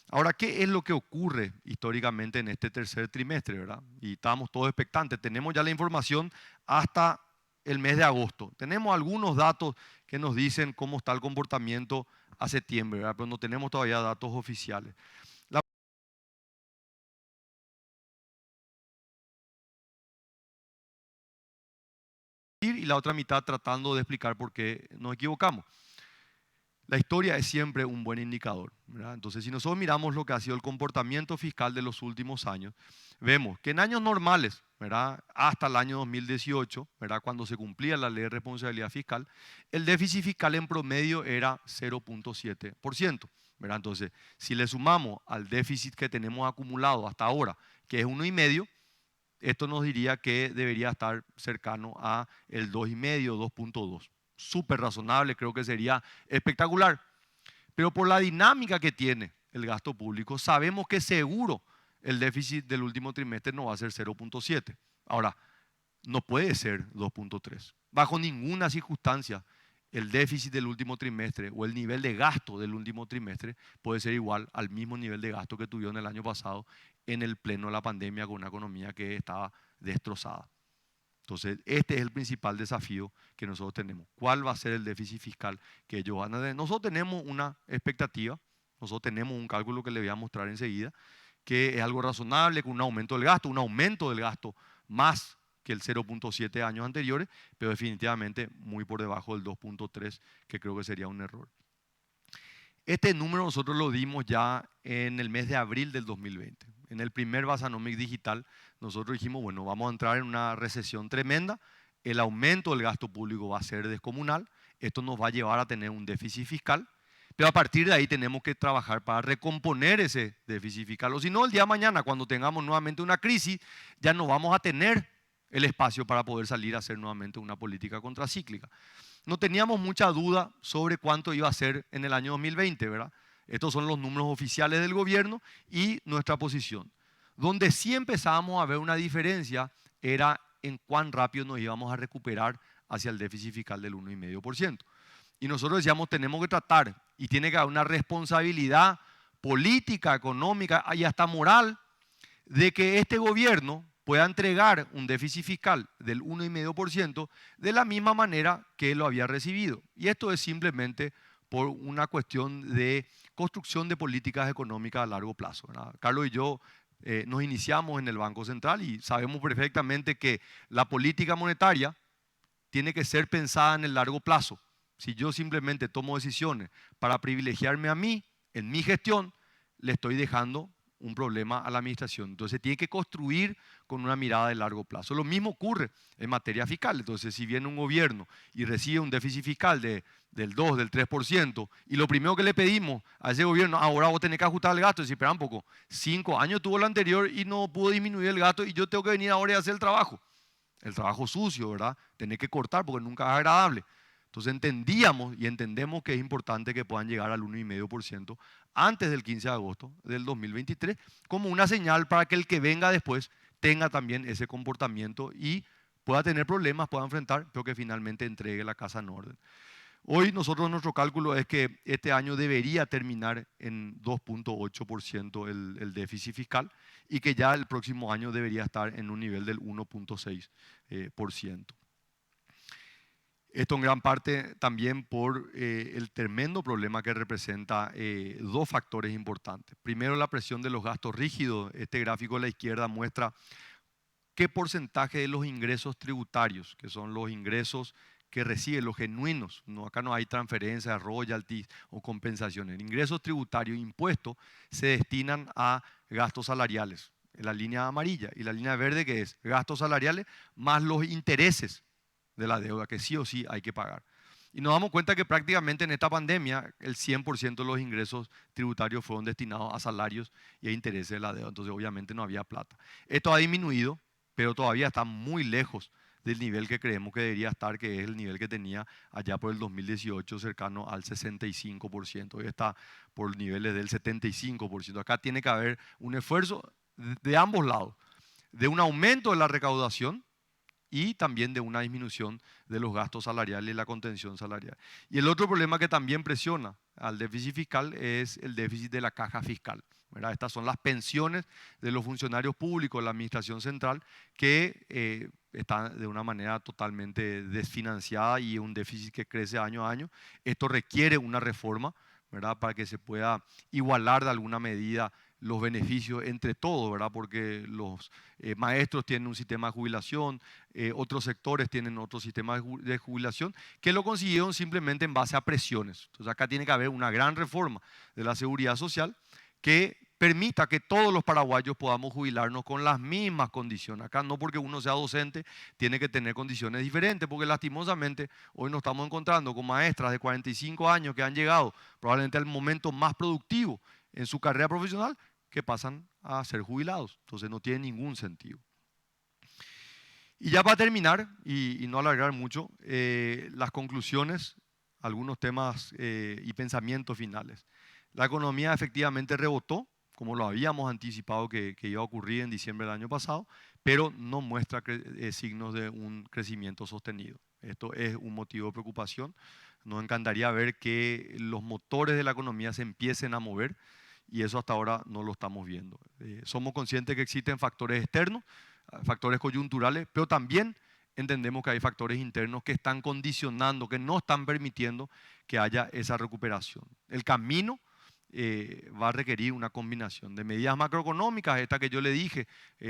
Ahora, ¿qué es lo que ocurre históricamente en este tercer trimestre, verdad? Y estamos todos expectantes. Tenemos ya la información hasta el mes de agosto. Tenemos algunos datos que nos dicen cómo está el comportamiento a septiembre, ¿verdad? Pero no tenemos todavía datos oficiales. Y la otra mitad tratando de explicar por qué nos equivocamos. La historia es siempre un buen indicador, ¿verdad? Entonces, si nosotros miramos lo que ha sido el comportamiento fiscal de los últimos años, vemos que en años normales, ¿verdad? Hasta el año 2018, ¿verdad? Cuando se cumplía la ley de responsabilidad fiscal, el déficit fiscal en promedio era 0.7%, ¿verdad? Entonces, si le sumamos al déficit que tenemos acumulado hasta ahora, que es 1,5%, esto nos diría que debería estar cercano a el 2,5%, 2.2%. Súper razonable, creo que sería espectacular. Pero por la dinámica que tiene el gasto público, sabemos que seguro el déficit del último trimestre no va a ser 0.7. Ahora, no puede ser 2.3. Bajo ninguna circunstancia, el déficit del último trimestre o el nivel de gasto del último trimestre puede ser igual al mismo nivel de gasto que tuvieron el año pasado en el pleno de la pandemia con una economía que estaba destrozada. Entonces, este es el principal desafío que nosotros tenemos. ¿Cuál va a ser el déficit fiscal que ellos van a tener? Nosotros tenemos una expectativa, nosotros tenemos un cálculo que les voy a mostrar enseguida, que es algo razonable, con un aumento del gasto más que el 0.7 años anteriores, pero definitivamente muy por debajo del 2.3, que creo que sería un error. Este número nosotros lo dimos ya en el mes de abril del 2020. En el primer Basanomic Digital nosotros dijimos, bueno, vamos a entrar en una recesión tremenda, el aumento del gasto público va a ser descomunal, esto nos va a llevar a tener un déficit fiscal, pero a partir de ahí tenemos que trabajar para recomponer ese déficit fiscal, o si no, el día de mañana, cuando tengamos nuevamente una crisis, ya no vamos a tener el espacio para poder salir a hacer nuevamente una política contracíclica. No teníamos mucha duda sobre cuánto iba a ser en el año 2020, ¿verdad? Estos son los números oficiales del gobierno y nuestra posición. Donde sí empezábamos a ver una diferencia era en cuán rápido nos íbamos a recuperar hacia el déficit fiscal del 1,5%. Y nosotros decíamos, tenemos que tratar, y tiene que haber una responsabilidad política, económica y hasta moral, de que este gobierno pueda entregar un déficit fiscal del 1,5% de la misma manera que lo había recibido. Y esto es simplemente por una cuestión de construcción de políticas económicas a largo plazo, ¿verdad? Carlos y yo nos iniciamos en el Banco Central y sabemos perfectamente que la política monetaria tiene que ser pensada en el largo plazo. Si yo simplemente tomo decisiones para privilegiarme a mí, en mi gestión, le estoy dejando un problema a la administración. Entonces tiene que construir con una mirada de largo plazo. Lo mismo ocurre en materia fiscal. Entonces, si viene un gobierno y recibe un déficit fiscal del 2, del 3%, y lo primero que le pedimos a ese gobierno, ahora vos tenés que ajustar el gasto, y decir, espera un poco, 5 años tuvo el anterior y no pudo disminuir el gasto y yo tengo que venir ahora y hacer el trabajo sucio, ¿verdad? Tenés que cortar porque nunca es agradable. Entonces entendíamos y entendemos que es importante que puedan llegar al 1,5% antes del 15 de agosto del 2023, como una señal para que el que venga después tenga también ese comportamiento y pueda tener problemas, pueda enfrentar, pero que finalmente entregue la casa en orden. Hoy nuestro cálculo es que este año debería terminar en 2,8% el déficit fiscal y que ya el próximo año debería estar en un nivel del 1,6%. Esto en gran parte también por el tremendo problema que representa dos factores importantes. Primero, la presión de los gastos rígidos. Este gráfico a la izquierda muestra qué porcentaje de los ingresos tributarios, que son los ingresos que reciben los genuinos, acá no hay transferencias, royalties o compensaciones. Ingresos tributarios, impuestos, se destinan a gastos salariales, en la línea amarilla, y la línea verde, que es gastos salariales más los intereses de la deuda, que sí o sí hay que pagar. Y nos damos cuenta que prácticamente en esta pandemia el 100% de los ingresos tributarios fueron destinados a salarios y a intereses de la deuda, entonces obviamente no había plata. Esto ha disminuido, pero todavía está muy lejos del nivel que creemos que debería estar, que es el nivel que tenía allá por el 2018, cercano al 65%. Hoy está por niveles del 75%. Acá tiene que haber un esfuerzo de ambos lados, de un aumento de la recaudación y también de una disminución de los gastos salariales y la contención salarial. Y el otro problema que también presiona al déficit fiscal es el déficit de la caja fiscal, ¿verdad? Estas son las pensiones de los funcionarios públicos de la administración central que están de una manera totalmente desfinanciada y un déficit que crece año a año. Esto requiere una reforma, ¿verdad? Para que se pueda igualar de alguna medida los beneficios entre todos, ¿verdad? Porque los maestros tienen un sistema de jubilación, otros sectores tienen otro sistema de jubilación, que lo consiguieron simplemente en base a presiones. Entonces acá tiene que haber una gran reforma de la seguridad social que permita que todos los paraguayos podamos jubilarnos con las mismas condiciones. Acá no porque uno sea docente tiene que tener condiciones diferentes, porque lastimosamente hoy nos estamos encontrando con maestras de 45 años que han llegado probablemente al momento más productivo en su carrera profesional, que pasan a ser jubilados. Entonces no tiene ningún sentido. Y ya para terminar, y no alargar mucho, las conclusiones, algunos temas y pensamientos finales. La economía efectivamente rebotó, como lo habíamos anticipado que iba a ocurrir en diciembre del año pasado, pero no muestra signos de un crecimiento sostenido. Esto es un motivo de preocupación. Nos encantaría ver que los motores de la economía se empiecen a mover y eso hasta ahora no lo estamos viendo. Somos conscientes que existen factores externos, factores coyunturales, pero también entendemos que hay factores internos que están condicionando, que no están permitiendo que haya esa recuperación. El camino va a requerir una combinación de medidas macroeconómicas, esta que yo le dije,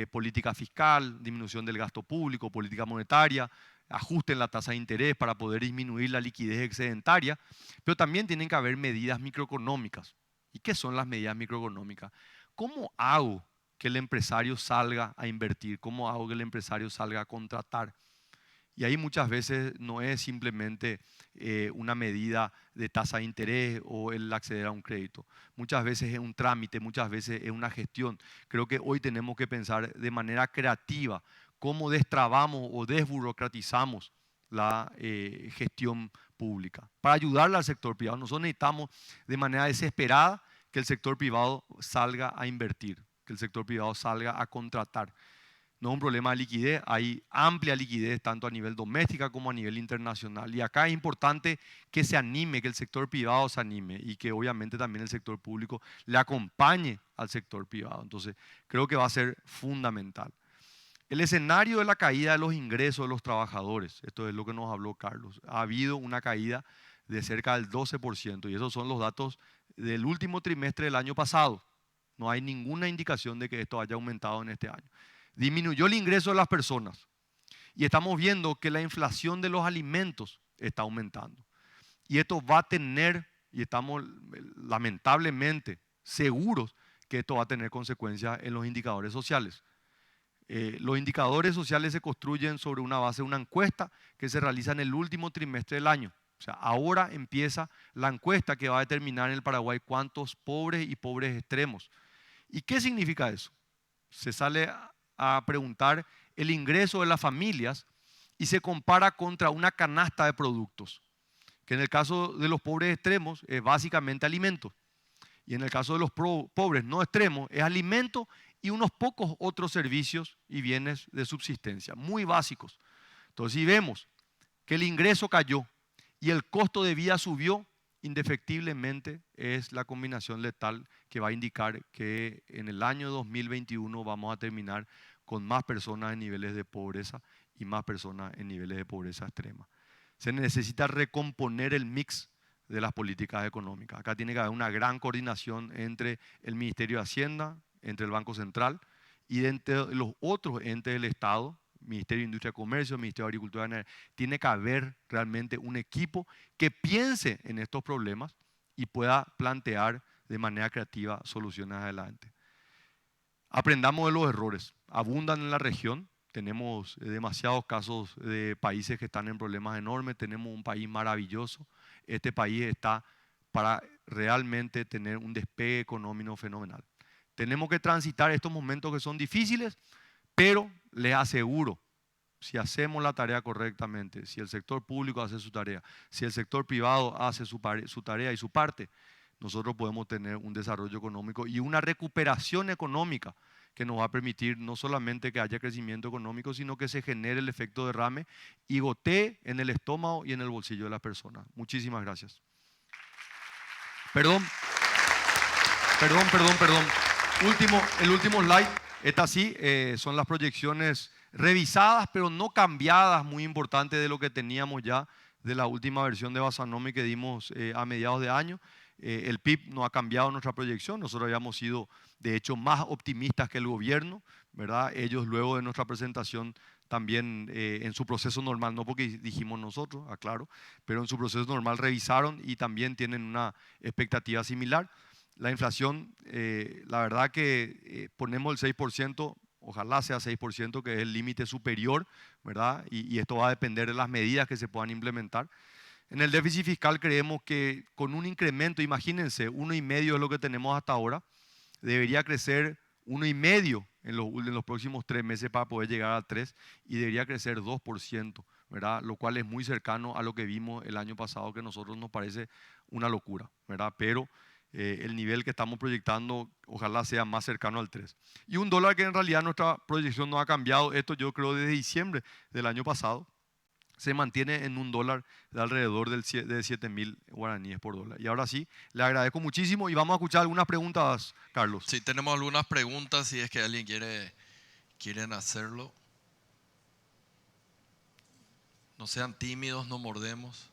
política fiscal, disminución del gasto público, política monetaria, ajuste en la tasa de interés para poder disminuir la liquidez excedentaria, pero también tienen que haber medidas microeconómicas. ¿Y qué son las medidas microeconómicas? ¿Cómo hago que el empresario salga a invertir? ¿Cómo hago que el empresario salga a contratar? Y ahí muchas veces no es simplemente una medida de tasa de interés o el acceder a un crédito. Muchas veces es un trámite, muchas veces es una gestión. Creo que hoy tenemos que pensar de manera creativa cómo destrabamos o desburocratizamos la gestión pública para ayudarle al sector privado. Nosotros necesitamos de manera desesperada que el sector privado salga a invertir, que el sector privado salga a contratar. No es un problema de liquidez, hay amplia liquidez tanto a nivel doméstico como a nivel internacional. Y acá es importante que se anime, que el sector privado se anime y que obviamente también el sector público le acompañe al sector privado. Entonces, creo que va a ser fundamental. El escenario de la caída de los ingresos de los trabajadores, esto es lo que nos habló Carlos, ha habido una caída de cerca del 12% y esos son los datos del último trimestre del año pasado. No hay ninguna indicación de que esto haya aumentado en este año. Disminuyó el ingreso de las personas y estamos viendo que la inflación de los alimentos está aumentando. Y esto va a tener, y estamos lamentablemente seguros que esto va a tener consecuencias en los indicadores sociales. Los indicadores sociales se construyen sobre una base de una encuesta que se realiza en el último trimestre del año. O sea, ahora empieza la encuesta que va a determinar en el Paraguay cuántos pobres y pobres extremos. ¿Y qué significa eso? Se sale a preguntar el ingreso de las familias y se compara contra una canasta de productos. que en el caso de los pobres extremos es básicamente alimentos. Y en el caso de los pobres no extremos es alimento y unos pocos otros servicios y bienes de subsistencia, muy básicos. Entonces, si vemos que el ingreso cayó y el costo de vida subió, indefectiblemente es la combinación letal que va a indicar que en el año 2021 vamos a terminar con más personas en niveles de pobreza y más personas en niveles de pobreza extrema. Se necesita recomponer el mix de las políticas económicas. Acá tiene que haber una gran coordinación entre el Ministerio de Hacienda, entre el Banco Central y entre los otros entes del Estado, Ministerio de Industria y Comercio, Ministerio de Agricultura y Ganadería. Tiene que haber realmente un equipo que piense en estos problemas y pueda plantear de manera creativa soluciones adelante. Aprendamos de los errores. Abundan en la región. Tenemos demasiados casos de países que están en problemas enormes. Tenemos un país maravilloso. Este país está para realmente tener un despegue económico fenomenal. Tenemos que transitar estos momentos que son difíciles, pero les aseguro, si hacemos la tarea correctamente, si el sector público hace su tarea, si el sector privado hace su tarea y su parte, nosotros podemos tener un desarrollo económico y una recuperación económica que nos va a permitir no solamente que haya crecimiento económico, sino que se genere el efecto derrame y gotee en el estómago y en el bolsillo de las personas. Muchísimas gracias. Perdón. El último slide. Estas sí son las proyecciones revisadas, pero no cambiadas, muy importante de lo que teníamos ya de la última versión de Basanomii que dimos a mediados de año. El PIB no ha cambiado nuestra proyección, nosotros habíamos sido de hecho más optimistas que el gobierno, ¿verdad? Ellos luego de nuestra presentación también en su proceso normal, no porque dijimos nosotros, aclaro, pero en su proceso normal revisaron y también tienen una expectativa similar. La inflación, la verdad que ponemos el 6%, ojalá sea 6%, que es el límite superior, ¿verdad? Y esto va a depender de las medidas que se puedan implementar. En el déficit fiscal creemos que con un incremento, imagínense, 1,5 es lo que tenemos hasta ahora, debería crecer 1,5 en los próximos 3 meses para poder llegar a 3 y debería crecer 2%, ¿verdad? Lo cual es muy cercano a lo que vimos el año pasado, que a nosotros nos parece una locura, ¿verdad? Pero el nivel que estamos proyectando ojalá sea más cercano al 3. Y un dólar que en realidad nuestra proyección no ha cambiado, esto yo creo desde diciembre del año pasado, se mantiene en un dólar de alrededor de 7.000 guaraníes por dólar. Y ahora sí, le agradezco muchísimo y vamos a escuchar algunas preguntas, Carlos. Sí, tenemos algunas preguntas si es que alguien quieren hacerlo. No sean tímidos, no mordemos.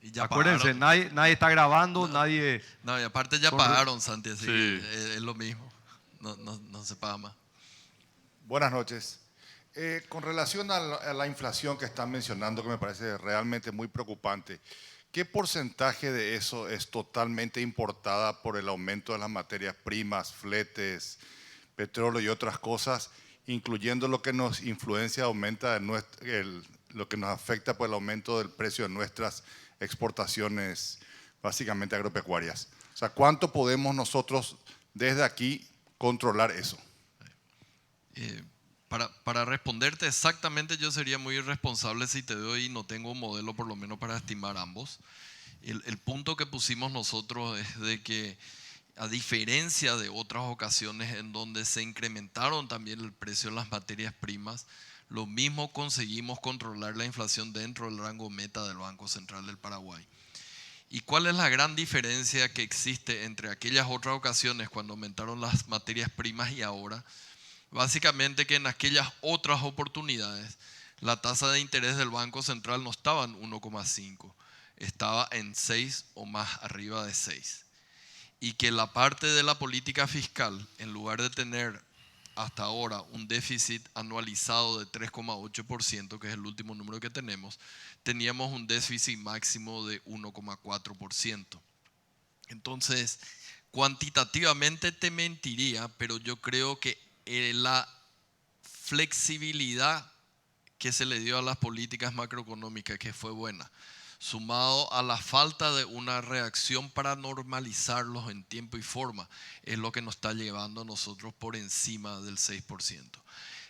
Y ya acuérdense, pagaron. nadie está grabando, No, nadie... No, y aparte ya pagaron, Santi, así Sí. que es lo mismo. No se paga más. Buenas noches. Con relación a la inflación que están mencionando, que me parece realmente muy preocupante, ¿qué porcentaje de eso es totalmente importada por el aumento de las materias primas, fletes, petróleo y otras cosas, incluyendo lo que nos influencia, aumenta lo que nos afecta por el aumento del precio de nuestras exportaciones, básicamente agropecuarias? O sea, ¿cuánto podemos nosotros desde aquí controlar eso? Para responderte exactamente, yo sería muy irresponsable si te doy y no tengo un modelo por lo menos para estimar ambos. El punto que pusimos nosotros es de que, a diferencia de otras ocasiones en donde se incrementaron también el precio de las materias primas, lo mismo conseguimos controlar la inflación dentro del rango meta del Banco Central del Paraguay. ¿Y cuál es la gran diferencia que existe entre aquellas otras ocasiones cuando aumentaron las materias primas y ahora? Básicamente que en aquellas otras oportunidades la tasa de interés del Banco Central no estaba en 1,5, estaba en 6 o más arriba de 6. Y que la parte de la política fiscal, en lugar de tener hasta ahora un déficit anualizado de 3,8%, que es el último número que tenemos, teníamos un déficit máximo de 1,4%. Entonces, cuantitativamente te mentiría, pero yo creo que la flexibilidad que se le dio a las políticas macroeconómicas, que fue buena, sumado a la falta de una reacción para normalizarlos en tiempo y forma, es lo que nos está llevando a nosotros por encima del 6%.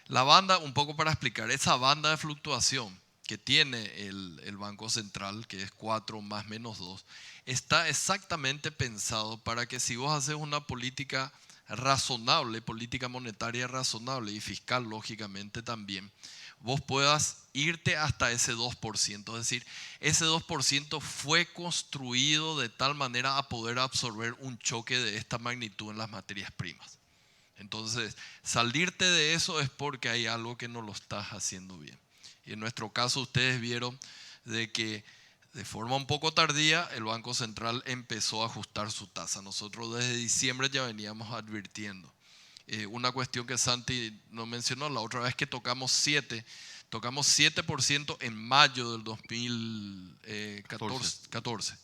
La banda, un poco para explicar, esa banda de fluctuación que tiene el Banco Central, que es 4 más menos 2, está exactamente pensado para que si vos haces una política razonable, política monetaria razonable y fiscal lógicamente también, vos puedas irte hasta ese 2%. Es decir, ese 2% fue construido de tal manera a poder absorber un choque de esta magnitud en las materias primas. Entonces, salirte de eso es porque hay algo que no lo estás haciendo bien. Y en nuestro caso ustedes vieron de que de forma un poco tardía el Banco Central empezó a ajustar su tasa. Nosotros desde diciembre ya veníamos advirtiendo. Una cuestión que Santi no mencionó, la otra vez que tocamos 7% en mayo del 2014.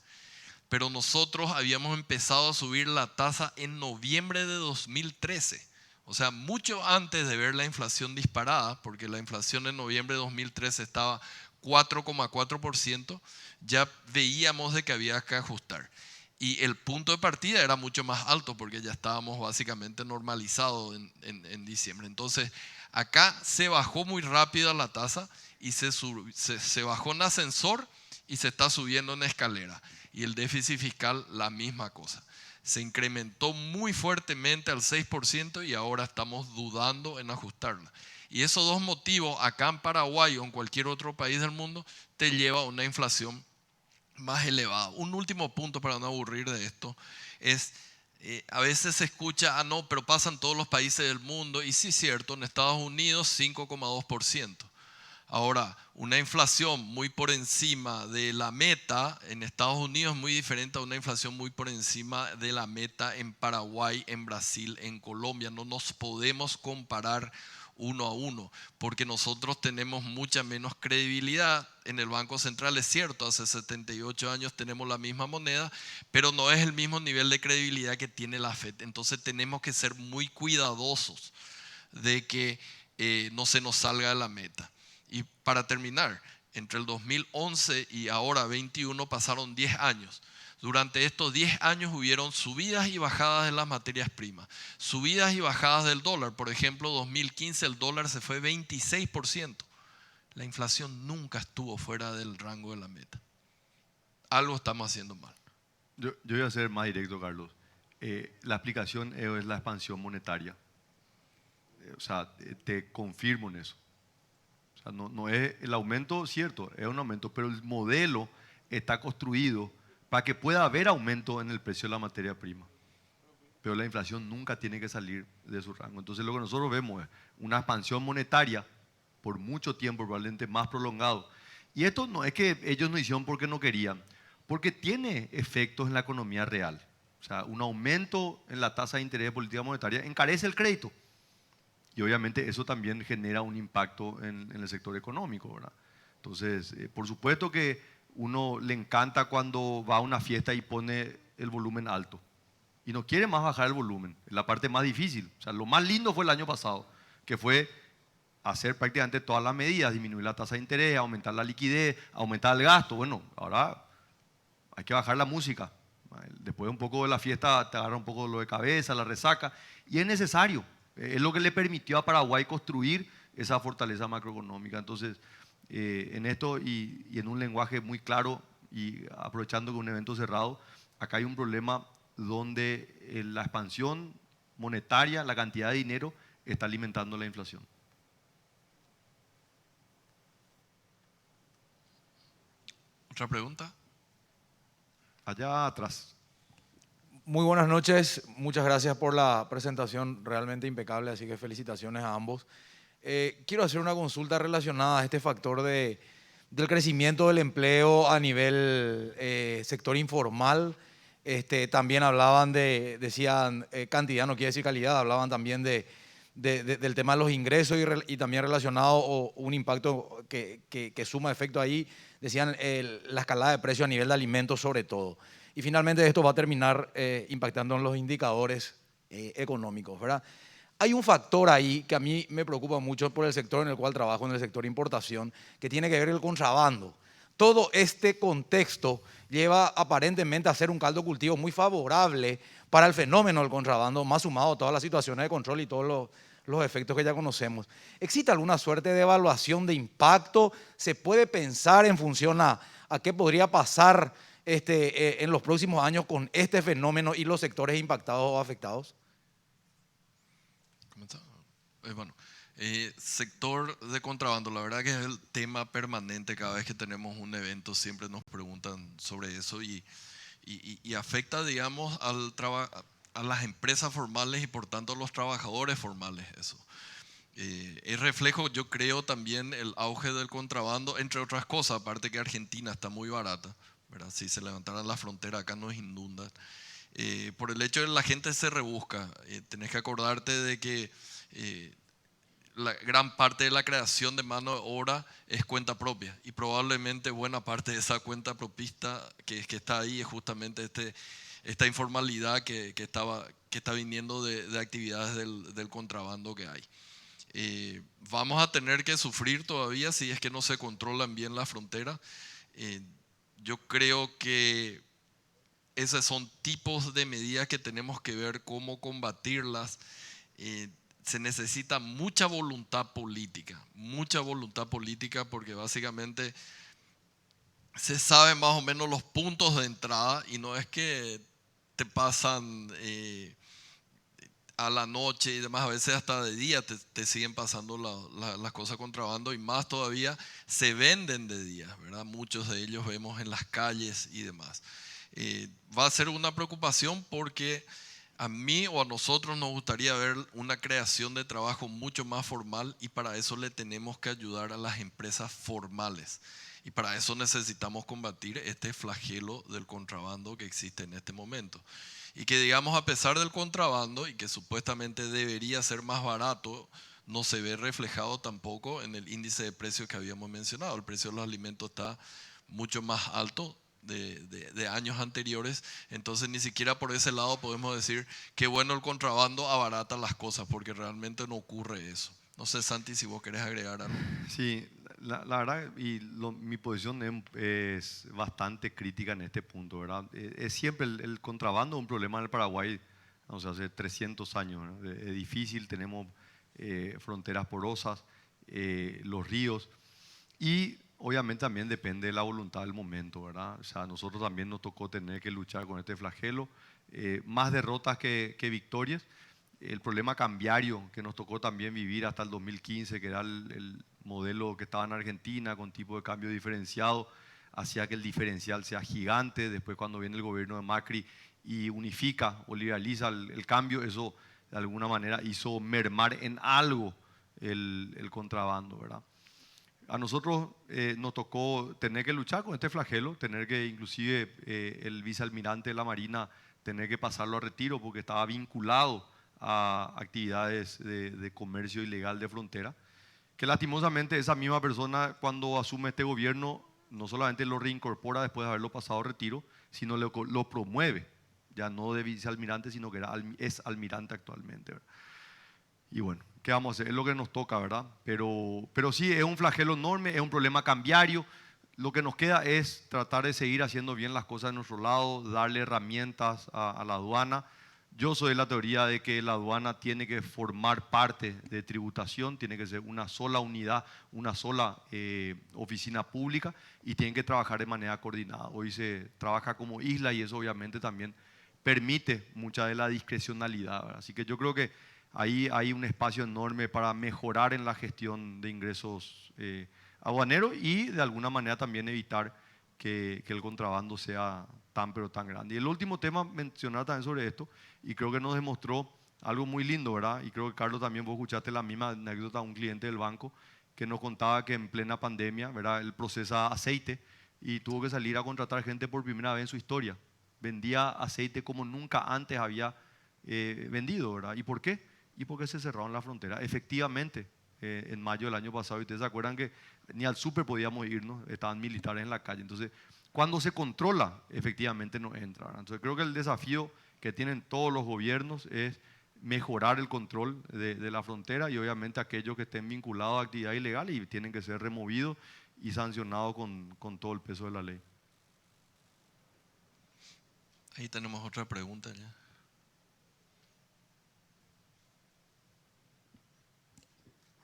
Pero nosotros habíamos empezado a subir la tasa en noviembre de 2013. O sea, mucho antes de ver la inflación disparada, porque la inflación en noviembre de 2013 estaba 4,4%, ya veíamos de que había que ajustar. Y el punto de partida era mucho más alto porque ya estábamos básicamente normalizados en diciembre. Entonces, acá se bajó muy rápido la tasa y se bajó en ascensor y se está subiendo en escalera. Y el déficit fiscal, la misma cosa. Se incrementó muy fuertemente al 6% y ahora estamos dudando en ajustarla. Y esos dos motivos, acá en Paraguay o en cualquier otro país del mundo, te lleva a una inflación más elevada. Un último punto para no aburrir de esto es, a veces se escucha, no, pero pasan todos los países del mundo. Y sí es cierto, en Estados Unidos 5,2%. Ahora, una inflación muy por encima de la meta en Estados Unidos es muy diferente a una inflación muy por encima de la meta en Paraguay, en Brasil, en Colombia. No nos podemos comparar uno a uno, porque nosotros tenemos mucha menos credibilidad en el Banco Central. Es cierto, hace 78 años tenemos la misma moneda, pero no es el mismo nivel de credibilidad que tiene la FED. Entonces tenemos que ser muy cuidadosos de que no se nos salga de la meta. Y para terminar, entre el 2011 y ahora 21 pasaron 10 años. Durante estos 10 años hubieron subidas y bajadas de las materias primas, subidas y bajadas del dólar. Por ejemplo, 2015 el dólar se fue 26%. La inflación nunca estuvo fuera del rango de la meta. Algo estamos haciendo mal. Yo voy a ser más directo, Carlos. La aplicación es la expansión monetaria. O sea, te confirmo en eso. O sea, no es el aumento, cierto, es un aumento, pero el modelo está construido para que pueda haber aumento en el precio de la materia prima. Pero la inflación nunca tiene que salir de su rango. Entonces lo que nosotros vemos es una expansión monetaria por mucho tiempo, probablemente más prolongado. Y esto no es que ellos no hicieron porque no querían, porque tiene efectos en la economía real. O sea, un aumento en la tasa de interés de política monetaria encarece el crédito. Y obviamente eso también genera un impacto en el sector económico, ¿verdad? Entonces, por supuesto que uno le encanta cuando va a una fiesta y pone el volumen alto. Y no quiere más bajar el volumen, es la parte más difícil. O sea, lo más lindo fue el año pasado, que fue hacer prácticamente todas las medidas, disminuir la tasa de interés, aumentar la liquidez, aumentar el gasto. Bueno, ahora hay que bajar la música. Después un poco de la fiesta te agarra un poco lo de cabeza, la resaca, y es necesario. Es lo que le permitió a Paraguay construir esa fortaleza macroeconómica. Entonces, en esto y en un lenguaje muy claro y aprovechando que es un evento cerrado, acá hay un problema donde la expansión monetaria, la cantidad de dinero, está alimentando la inflación. ¿Otra pregunta? Allá atrás. Muy buenas noches, muchas gracias por la presentación realmente impecable, así que felicitaciones a ambos. Quiero hacer una consulta relacionada a este factor del crecimiento del empleo a nivel sector informal. También hablaban decían cantidad, no quiere decir calidad, hablaban también del tema de los ingresos y también relacionado un impacto que suma efecto ahí, decían la escalada de precios a nivel de alimentos sobre todo. Y finalmente esto va a terminar impactando en los indicadores económicos, ¿verdad? Hay un factor ahí que a mí me preocupa mucho por el sector en el cual trabajo, en el sector importación, que tiene que ver el contrabando. Todo este contexto lleva aparentemente a ser un caldo de cultivo muy favorable para el fenómeno del contrabando, más sumado a todas las situaciones de control y todos los efectos que ya conocemos. ¿Existe alguna suerte de evaluación de impacto? ¿Se puede pensar en función a qué podría pasar en los próximos años con este fenómeno y los sectores impactados o afectados? Bueno, sector de contrabando, la verdad que es el tema permanente. Cada vez que tenemos un evento siempre nos preguntan sobre eso y afecta, digamos, a las empresas formales y por tanto a los trabajadores formales eso. Es reflejo, yo creo, también el auge del contrabando, entre otras cosas, aparte que Argentina está muy barata, ¿verdad? Si se levantara la frontera acá nos inundan. Por el hecho de que la gente se rebusca, tenés que acordarte de que la gran parte de la creación de mano de obra es cuenta propia y probablemente buena parte de esa cuenta propista que está ahí es justamente esta informalidad que está viniendo de actividades del contrabando que hay. Vamos a tener que sufrir todavía si es que no se controlan bien las fronteras. Yo creo que esos son tipos de medidas que tenemos que ver cómo combatirlas. Se necesita mucha voluntad política porque básicamente se saben más o menos los puntos de entrada y no es que te pasan a la noche y demás, a veces hasta de día te siguen pasando las cosas contrabando y más todavía se venden de día, ¿verdad? Muchos de ellos vemos en las calles y demás. Va a ser una preocupación porque a mí o a nosotros nos gustaría ver una creación de trabajo mucho más formal y para eso le tenemos que ayudar a las empresas formales. Y para eso necesitamos combatir este flagelo del contrabando que existe en este momento. Y que digamos a pesar del contrabando y que supuestamente debería ser más barato, no se ve reflejado tampoco en el índice de precios que habíamos mencionado. El precio de los alimentos está mucho más alto de años anteriores, entonces ni siquiera por ese lado podemos decir que bueno el contrabando abarata las cosas, porque realmente no ocurre eso. No sé, Santi, si vos querés agregar algo. Sí, la verdad, mi posición es bastante crítica en este punto, ¿verdad? Es siempre el contrabando un problema en el Paraguay, o sea, hace 300 años, ¿no? Es difícil, tenemos fronteras porosas, los ríos, y obviamente también depende de la voluntad del momento, ¿verdad? O sea, a nosotros también nos tocó tener que luchar con este flagelo, más derrotas que victorias. El problema cambiario que nos tocó también vivir hasta el 2015, que era el modelo que estaba en Argentina con tipo de cambio diferenciado, hacía que el diferencial sea gigante. Después cuando viene el gobierno de Macri y unifica o liberaliza el cambio, eso de alguna manera hizo mermar en algo el contrabando, ¿verdad? A nosotros nos tocó tener que luchar con este flagelo, tener que inclusive el vicealmirante de la Marina tener que pasarlo a retiro porque estaba vinculado a actividades de comercio ilegal de frontera, que lastimosamente esa misma persona cuando asume este gobierno no solamente lo reincorpora después de haberlo pasado a retiro, sino lo promueve, ya no de vicealmirante, sino que es almirante actualmente, ¿verdad? Y bueno, ¿qué vamos a hacer? Es lo que nos toca, ¿verdad? Pero sí, es un flagelo enorme, es un problema cambiario. Lo que nos queda es tratar de seguir haciendo bien las cosas de nuestro lado, darle herramientas a la aduana. Yo soy de la teoría de que la aduana tiene que formar parte de tributación, tiene que ser una sola unidad, una sola oficina pública y tienen que trabajar de manera coordinada. Hoy se trabaja como isla y eso obviamente también permite mucha de la discrecionalidad, ¿verdad? Así que yo creo que ahí hay un espacio enorme para mejorar en la gestión de ingresos aduaneros y de alguna manera también evitar que el contrabando sea tan pero tan grande. Y el último tema, mencionar también sobre esto, y creo que nos demostró algo muy lindo, ¿verdad? Y creo que Carlos también vos escuchaste la misma anécdota de un cliente del banco que nos contaba que en plena pandemia, ¿verdad? Él procesa aceite y tuvo que salir a contratar gente por primera vez en su historia. Vendía aceite como nunca antes había vendido, ¿verdad? ¿Y por qué? Y porque se cerraron la frontera. Efectivamente, en mayo del año pasado, y ustedes se acuerdan que ni al súper podíamos irnos, estaban militares en la calle. Entonces, cuando se controla, efectivamente no entra, ¿verdad? Entonces, creo que el desafío que tienen todos los gobiernos es mejorar el control de la frontera y obviamente aquellos que estén vinculados a actividad ilegal y tienen que ser removidos y sancionados con todo el peso de la ley. Ahí tenemos otra pregunta ya.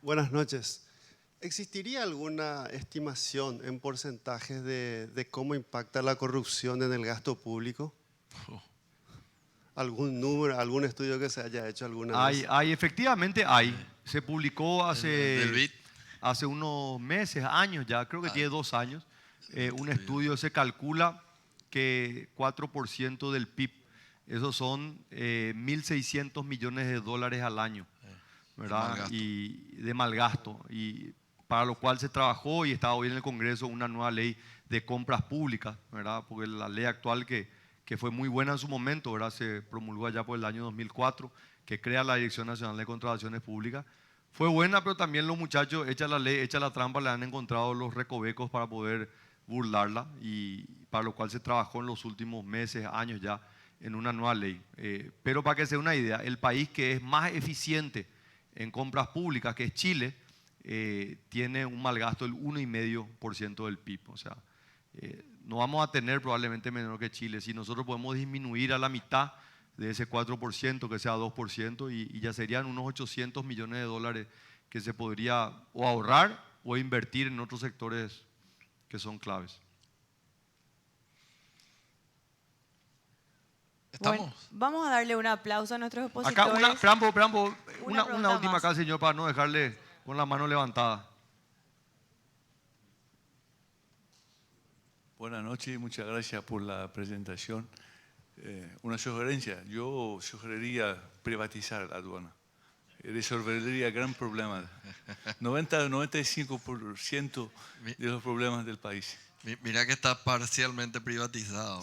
Buenas noches. ¿Existiría alguna estimación en porcentajes de cómo impacta la corrupción en el gasto público? ¿Algún número, algún estudio que se haya hecho alguna vez? Efectivamente hay. Se publicó Del BID. hace unos meses, años ya, creo que tiene 2 años, un estudio. Se calcula que 4% del PIB, esos son 1.600 millones de dólares al año, ¿verdad? Y de mal gasto. Y para lo cual se trabajó y está hoy en el Congreso una nueva ley de compras públicas, ¿verdad? Porque la ley actual que fue muy buena en su momento, ¿verdad? Se promulgó allá por el año 2004, que crea la Dirección Nacional de Contrataciones Públicas. Fue buena, pero también los muchachos, hecha la ley, hecha la trampa, le han encontrado los recovecos para poder burlarla, y para lo cual se trabajó en los últimos meses, años ya, en una nueva ley. Pero para que se dé una idea, el país que es más eficiente en compras públicas, que es Chile, tiene un mal gasto del 1,5% del PIB. O sea, no vamos a tener probablemente menor que Chile. Si nosotros podemos disminuir a la mitad de ese 4%, que sea 2%, y ya serían unos 800 millones de dólares que se podría o ahorrar o invertir en otros sectores que son claves. ¿Estamos? Bueno, vamos a darle un aplauso a nuestros Acá, opositores. una pregunta última más. acá, señor, para no dejarle con la mano levantada. Buenas noches y muchas gracias por la presentación. Una sugerencia, yo sugeriría privatizar la aduana. Resolvería gran problema. 90-95% de los problemas del país. Mira que está parcialmente privatizado.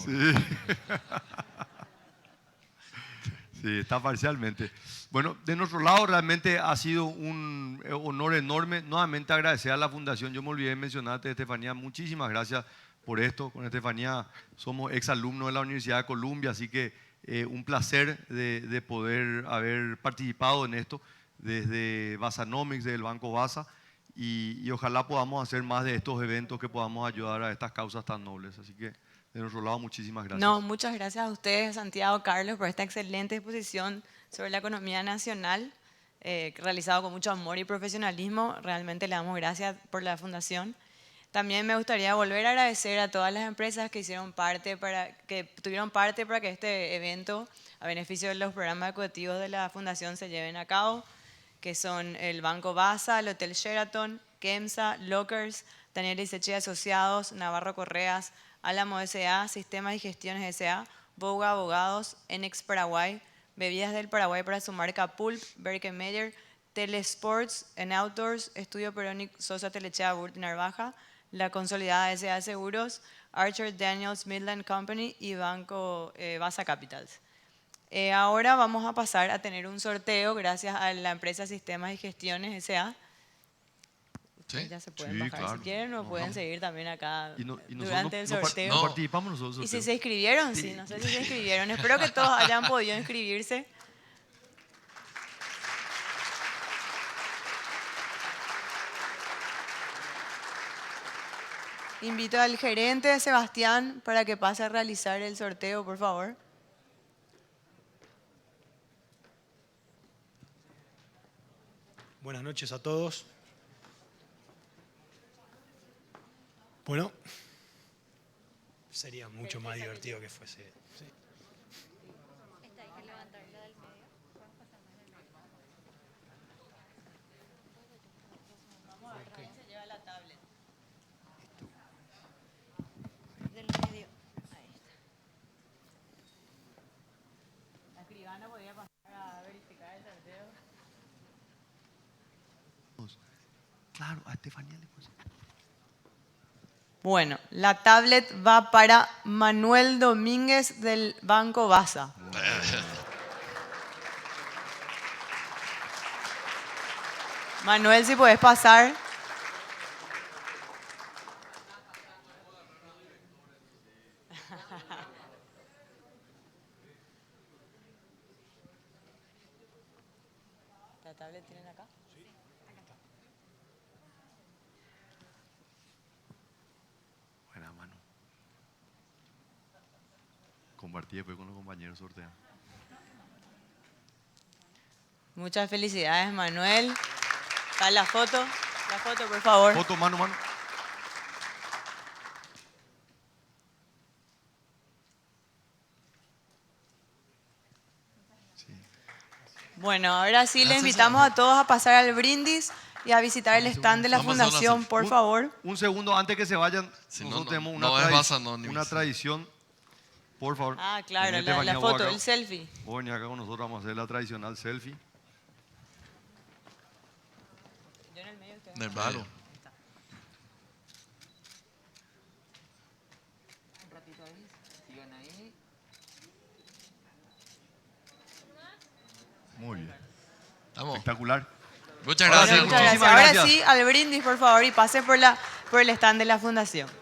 Sí, está parcialmente. Bueno, de nuestro lado realmente ha sido un honor enorme. Nuevamente agradecer a la Fundación. Yo me olvidé de mencionarte, Estefanía, muchísimas gracias por esto. Con Estefanía somos exalumnos de la Universidad de Columbia, así que un placer de poder haber participado en esto desde Basanomics, desde el Banco Basa, y ojalá podamos hacer más de estos eventos que podamos ayudar a estas causas tan nobles. Así que de nuestro lado, muchísimas gracias. No, muchas gracias a ustedes, Santiago, Carlos, por esta excelente exposición sobre la economía nacional, realizado con mucho amor y profesionalismo. Realmente le damos gracias por la fundación. También me gustaría volver a agradecer a todas las empresas que tuvieron parte para que este evento, a beneficio de los programas educativos de la fundación, se lleven a cabo, que son el Banco Basa, el Hotel Sheraton, Kemsa, Lockers, Daniel Iseche Asociados, Navarro Correas, Álamo S.A., Sistemas y Gestiones S.A., Boga Abogados, Enex Paraguay, Bebidas del Paraguay para su marca Pulp, Berkemeyer, Telesports and Outdoors, Estudio Peronic Sosa Telechea Burt Narvaja, La Consolidada S.A. Seguros, Archer Daniels Midland Company y Banco Basa Capitals. Ahora vamos a pasar a tener un sorteo gracias a la empresa Sistemas y Gestiones S.A. ¿Sí? Ya se pueden Sí, bajar claro. si quieren, o pueden seguir también acá Y nosotros durante el sorteo. no participamos nosotros en el Y si sorteo. se inscribieron, sí, no sé si se inscribieron. Espero que todos hayan podido inscribirse. Invito al gerente Sebastián para que pase a realizar el sorteo, por favor. Buenas noches a todos. Bueno, sería mucho más divertido que fuese. Sí. Del medio. Ahí está. La escribana podría pasar a verificar el sorteo. Claro, a Estefanía le puse. Bueno, la tablet va para Manuel Domínguez del Banco Basa. Manuel, si puedes pasar. ¿La tablet tienen acá? Buena mano. Compartí después con los compañeros sorteando. Muchas felicidades, Manuel. Está la foto, por favor. Foto mano a mano. Bueno, ahora sí les invitamos a todos a pasar al brindis y a visitar el stand de la Vamos a hacer una fundación, selfie. por favor. Un segundo antes que se vayan, Si no, nosotros no, tenemos no es Baza, no, ni una Visa. tradición. Por favor. Ah, claro, venite, la bañá vos foto, acá. el selfie. Vos venís acá con nosotros, vamos a hacer la tradicional selfie. Del barro. Muy bien. Vamos. Espectacular. Muchas Ahora gracias. Muchas gracias. Muchísimas Ahora gracias. sí, al brindis, por favor, y pasen por el stand de la fundación.